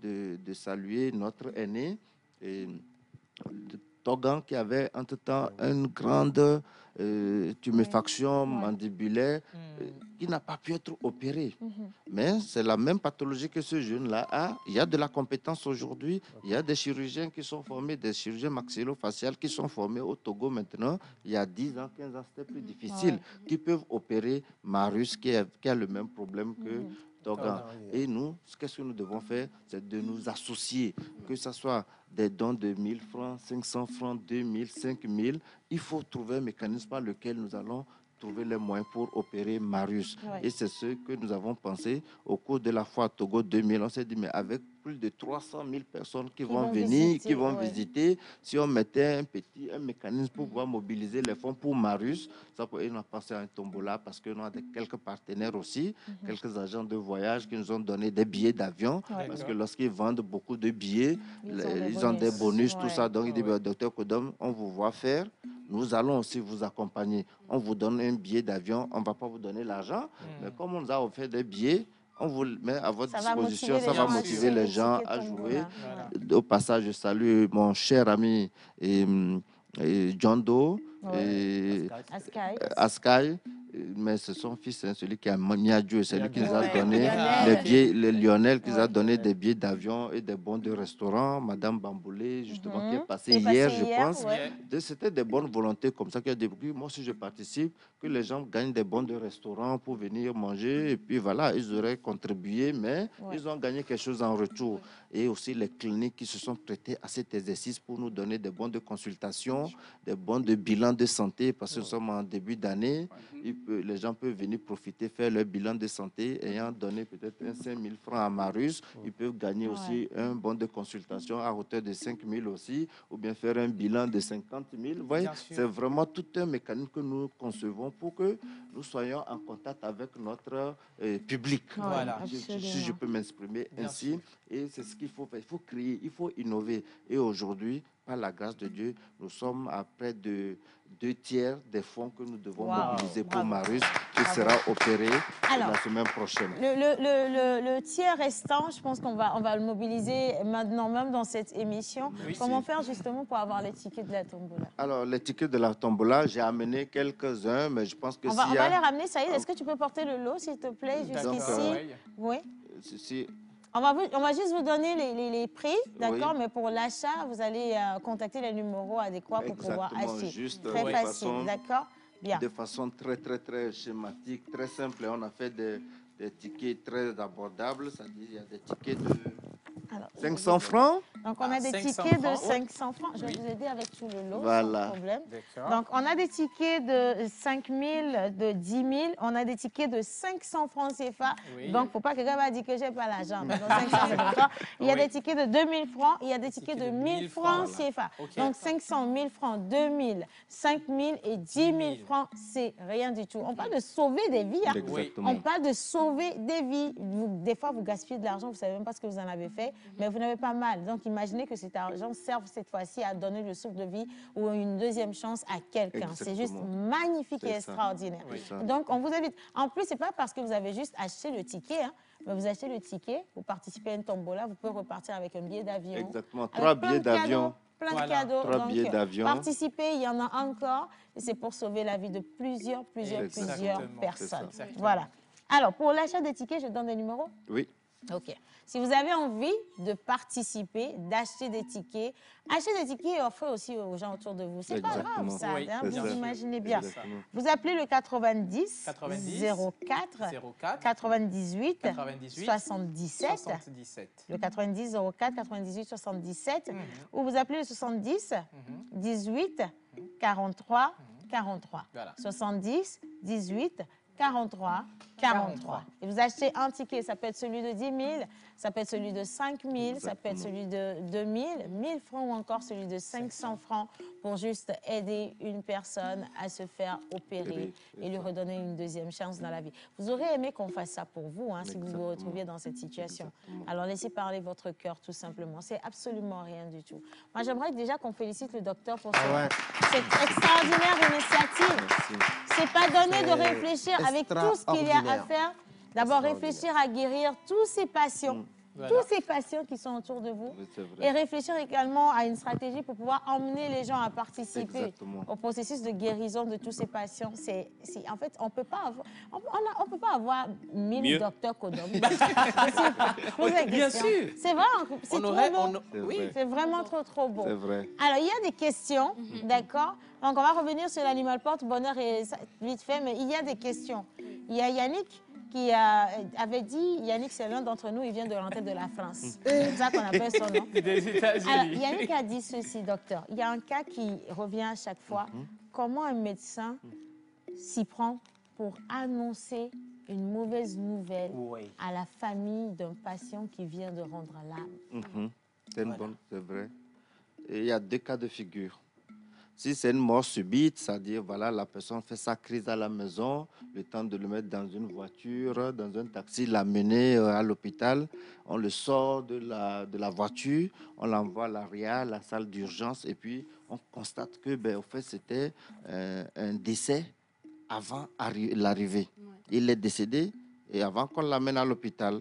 de saluer notre aîné, Togan, qui avait entre-temps une grande tuméfaction mandibulaire qui n'a pas pu être opérée. Mais c'est la même pathologie que ce jeune-là a. Il y a de la compétence aujourd'hui. Il y a des chirurgiens qui sont formés, des chirurgiens maxillofaciales qui sont formés au Togo maintenant. Il y a 10 ans, 15 ans, c'était plus difficile, qui peuvent opérer Marius qui a le même problème que Togan. Et nous, qu'est-ce que nous devons faire? C'est de nous associer, que ce soit des dons de 1000 francs, 500 francs, 2000, 5000. Il faut trouver un mécanisme par lequel nous allons trouver les moyens pour opérer Marius. Et c'est ce que nous avons pensé au cours de la foire Togo 2000. On s'est dit, mais avec plus de 300 000 personnes qui vont venir, qui vont visiter, si on mettait un mécanisme pour pouvoir mobiliser les fonds pour Marius, ça pourrait nous passer à un tombola parce que nous avons quelques partenaires aussi, quelques agents de voyage qui nous ont donné des billets d'avion, parce que lorsqu'ils vendent beaucoup de billets, ils ont des bonus, tout ça. Donc, il dit, docteur Kodom, on vous voit faire. Nous allons aussi vous accompagner. On vous donne un billet d'avion, on ne va pas vous donner l'argent, mais comme on nous a offert des billets, on vous le met à votre disposition, ça va motiver les gens à jouer. Au passage, je salue mon cher ami John Doe, Askai. Mais c'est son fils, celui qui a mis à Dieu, c'est lui qui nous a donné les billets, le Lionel, qui nous a donné des billets d'avion et des bons de restaurant. Madame Bamboulé, justement, qui est passée hier, je pense. C'était des bonnes volontés comme ça qui a dit, moi, si je participe, que les gens gagnent des bons de restaurant pour venir manger. Et puis voilà, ils auraient contribué, mais ils ont gagné quelque chose en retour. Et aussi les cliniques qui se sont prêtées à cet exercice pour nous donner des bons de consultation, des bons de bilan de santé, parce que nous sommes en début d'année. Les gens peuvent venir profiter, faire leur bilan de santé, ayant donné peut-être 5 000 francs à Marius. Ils peuvent gagner aussi un bon de consultation à hauteur de 5 000 aussi, ou bien faire un bilan de 50 000. Vous voyez, c'est vraiment tout un mécanisme que nous concevons pour que nous soyons en contact avec notre public. Voilà. Si je peux m'exprimer ainsi. Et c'est ce qu'il faut faire. Il faut créer, il faut innover. Et aujourd'hui, par la grâce de Dieu, nous sommes à près de 2/3 des fonds que nous devons mobiliser pour Marius, qui sera opéré la semaine prochaine. Le tiers restant, je pense qu'on va le mobiliser maintenant même dans cette émission. Comment faire justement pour avoir les tickets de la tombola? Alors, les tickets de la tombola, j'ai amené quelques-uns, mais je pense que on va les ramener, Saïd. Est-ce que tu peux porter le lot, s'il te plaît, jusqu'ici? Oui. On va juste vous donner les prix, d'accord, mais pour l'achat, vous allez contacter les numéros adéquats pour pouvoir acheter. Juste très facile, d'accord? Bien. De façon très schématique, très simple. On a fait des tickets très abordables, c'est-à-dire il y a des tickets de 500 francs. Donc, on a des tickets de 500 francs. Je vais vous aider avec tout le lot, sans problème. Donc, on a des tickets de 5 000, de 10 000. On a des tickets de 500 francs CFA. Donc, il ne faut pas que quelqu'un va dire que je n'ai pas l'argent. Il y a des tickets de 2 000 francs. Il y a des tickets de 1 000 francs CFA. Donc, 500, 1 000 francs, 2 000, 5 000 et 10 000 francs, c'est rien du tout. On parle de sauver des vies. Hein. On parle de sauver des vies. Des fois, vous gaspillez de l'argent, vous ne savez même pas ce que vous en avez fait, mais vous n'avez pas mal. Donc, imaginez que cet argent serve cette fois-ci à donner le souffle de vie ou une deuxième chance à quelqu'un. C'est juste magnifique et extraordinaire. Donc, on vous invite. En plus, ce n'est pas parce que vous avez juste acheté le ticket, hein, mais vous achetez le ticket, vous participez à une tombola, vous pouvez repartir avec un billet d'avion. Exactement, 3 billets d'avion. Plein de cadeaux. 3 billets d'avion. Participez, il y en a encore. Et c'est pour sauver la vie de plusieurs personnes. Voilà. Alors, pour l'achat des tickets, je donne des numéros? Oui. OK. Si vous avez envie de participer, d'acheter des tickets, achetez des tickets et offrez aussi aux gens autour de vous. C'est pas grave, ça. Vous imaginez bien. Vous appelez le 90 04 98 77. Le 90 04 98 77. Ou vous appelez le 70 18 43 43. 70 18 43 43. Et vous achetez un ticket, ça peut être celui de 10 000, ça peut être celui de 5 000, ça peut être celui de 2 000, 1 000 francs ou encore celui de 500 francs pour juste aider une personne à se faire opérer et lui redonner une deuxième chance dans la vie. Vous aurez aimé qu'on fasse ça pour vous, hein, si vous vous retrouviez dans cette situation. Alors laissez parler votre cœur tout simplement. C'est absolument rien du tout. Moi, j'aimerais déjà qu'on félicite le docteur pour cette extraordinaire initiative. C'est pas donné de réfléchir avec tout ce qu'il y a à faire. D'abord, réfléchir à guérir tous ces patients. Tous ces patients qui sont autour de vous et réfléchir également à une stratégie pour pouvoir emmener les gens à participer au processus de guérison de tous ces patients. En fait, on peut pas avoir 1000 docteurs Kodom. Bien sûr. C'est vrai, c'est trop beau. C'est vraiment trop beau. C'est vrai. Alors, il y a des questions, d'accord? Donc, on va revenir sur l'animal porte-bonheur et vite fait, mais il y a des questions. Il y a Yannick qui avait dit, Yannick, c'est l'un d'entre nous, il vient de l'antenne de la France. C'est comme ça qu'on appelle son nom. Des États-Unis. Alors, Yannick a dit ceci, docteur. Il y a un cas qui revient à chaque fois. Comment un médecin s'y prend pour annoncer une mauvaise nouvelle à la famille d'un patient qui vient de rendre l'âme? C'est vrai. Et il y a deux cas de figure. Si c'est une mort subite, c'est-à-dire, voilà, la personne fait sa crise à la maison, le temps de le mettre dans une voiture, dans un taxi, l'amener à l'hôpital, on le sort de la voiture, on l'envoie à l'ARIA, la salle d'urgence, et puis on constate que, au fait, c'était un décès avant l'arrivée. Il est décédé, et avant qu'on l'amène à l'hôpital,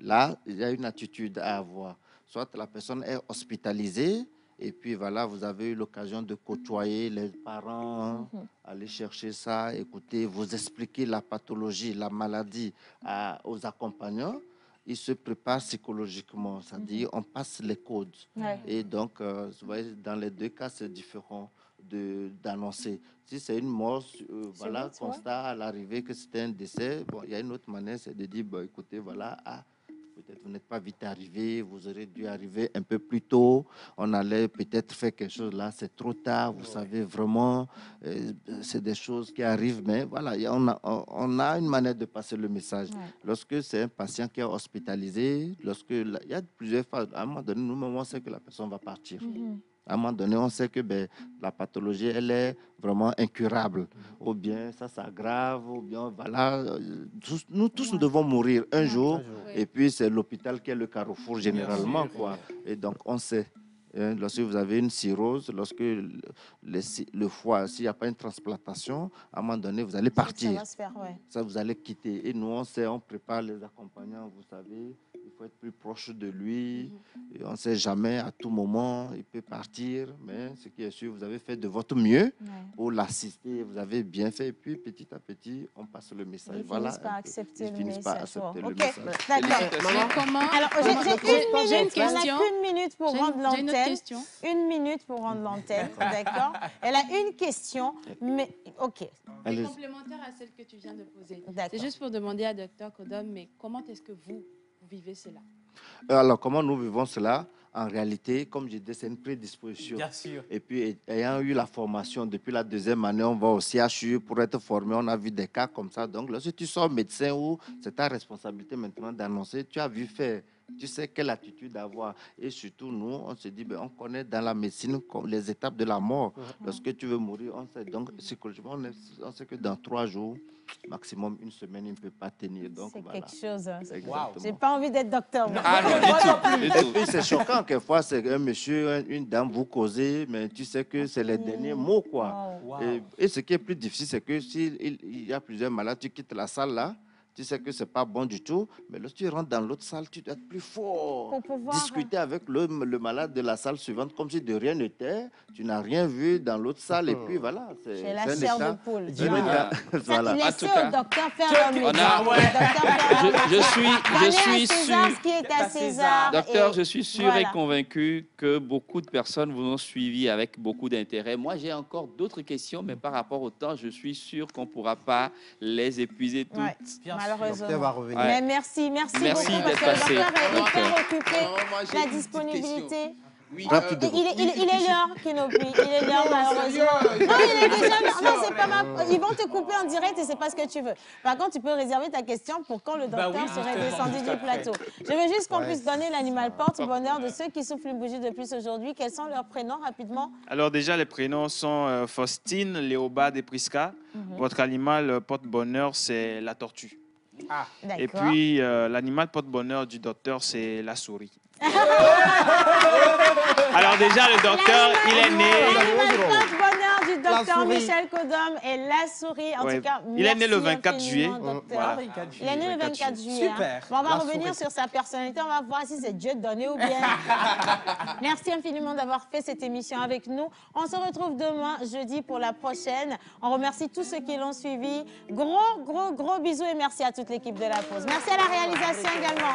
là, il y a une attitude à avoir. Soit la personne est hospitalisée, et puis voilà, vous avez eu l'occasion de côtoyer les parents, aller chercher ça, écouter, vous expliquer la pathologie, la maladie aux accompagnants. Ils se préparent psychologiquement, c'est-à-dire on passe les codes. Et donc, vous voyez, dans les deux cas, c'est différent d'annoncer. Si c'est une mort, voilà, constat à l'arrivée que c'était un décès, bon, il y a une autre manière, c'est de dire, écoutez, voilà, peut-être vous n'êtes pas vite arrivé, vous aurez dû arriver un peu plus tôt. On allait peut-être faire quelque chose là, c'est trop tard. Vous savez vraiment, c'est des choses qui arrivent. Mais voilà, on a une manière de passer le message. Lorsque c'est un patient qui est hospitalisé, il y a plusieurs phases. À un moment donné, nous, on sait que la personne va partir. À un moment donné, on sait que la pathologie, elle est vraiment incurable. Ou bien ça s'aggrave, ou bien voilà. Nous tous, nous devons mourir un jour. Et puis, c'est l'hôpital qui est le carrefour généralement, quoi. Et donc, on sait. Lorsque vous avez une cirrhose, lorsque le foie, s'il n'y a pas une transplantation, à un moment donné, vous allez partir. Ça va se faire, Ça, vous allez quitter. Et nous, on sait, on prépare les accompagnants, vous savez. Il faut être plus proche de lui. Et on ne sait jamais, à tout moment, il peut partir. Mais ce qui est sûr, vous avez fait de votre mieux pour l'assister. Vous avez bien fait. Et puis, petit à petit, on passe le message. Ils finissent par accepter le message. D'accord. Alors, j'ai une question. On n'a qu'une minute pour rendre l'antenne. Une minute pour rendre l'antenne, d'accord? Elle a une question, mais OK. C'est complémentaire à celle que tu viens de poser. C'est juste pour demander à Dr Kodom, mais comment est-ce que vous vivez cela? Alors, comment nous vivons cela? En réalité, comme je disais, c'est une prédisposition. Bien sûr. Et puis, ayant eu la formation depuis la deuxième année, on va au CHU pour être formé. On a vu des cas comme ça. Donc, lorsque tu sors médecin, ou c'est ta responsabilité maintenant d'annoncer, tu as vu faire. Tu sais quelle attitude avoir. Et surtout, nous, on se dit, on connaît dans la médecine les étapes de la mort. Lorsque tu veux mourir, on sait. Donc, psychologiquement, on sait que dans 3 jours, maximum une semaine, il ne peut pas tenir. C'est quelque chose. Exactement. J'ai pas envie d'être docteur. Et puis, c'est choquant. Quelquefois, c'est un monsieur, une dame, vous causez, mais tu sais que c'est les derniers mots, quoi. Et ce qui est plus difficile, c'est que s'il y a plusieurs malades, tu quittes la salle là, tu sais que ce n'est pas bon du tout, mais lorsque tu rentres dans l'autre salle, tu dois être plus fort. Pour pouvoir discuter avec le malade de la salle suivante comme si de rien n'était. Tu n'as rien vu dans l'autre salle et puis voilà. C'est la chair de poule. Voilà. Laissez au docteur faire un Je suis sûr. Ce qui est à César. Docteur, je suis sûr et convaincu que beaucoup de personnes vous ont suivi avec beaucoup d'intérêt. Moi, j'ai encore d'autres questions, mais par rapport au temps, je suis sûr qu'on ne pourra pas les épuiser toutes. Malheureusement. Mais merci beaucoup parce que le docteur est hyper occupé. La disponibilité. Il est l'heure, Kinopi. Il est l'heure, malheureusement. Non, il est déjà l'heure. Non, c'est pas ma... Ils vont te couper en direct et c'est pas ce que tu veux. Par contre, tu peux réserver ta question pour quand le docteur serait descendu du plateau. Je veux juste qu'on puisse donner l'animal porte-bonheur de ceux qui soufflent une bougie de plus aujourd'hui. Quels sont leurs prénoms, rapidement? Alors déjà, les prénoms sont Faustine, Léobard et Prisca. Votre animal porte-bonheur, c'est la tortue. Ah, et puis, l'animal porte-bonheur du docteur, c'est la souris. Alors déjà, le docteur, il est né... L'animal porte-bonheur du docteur Michel Kodom et la souris. En tout cas, il est né le 24 juillet. Voilà. Il est né le 24 juillet. Super. Bon, on va revenir sur sa personnalité. On va voir si c'est Dieu donné ou bien. Merci infiniment d'avoir fait cette émission avec nous. On se retrouve demain, jeudi, pour la prochaine. On remercie tous ceux qui l'ont suivi. Gros bisous et merci à toute l'équipe de La Pause. Merci à la réalisation également.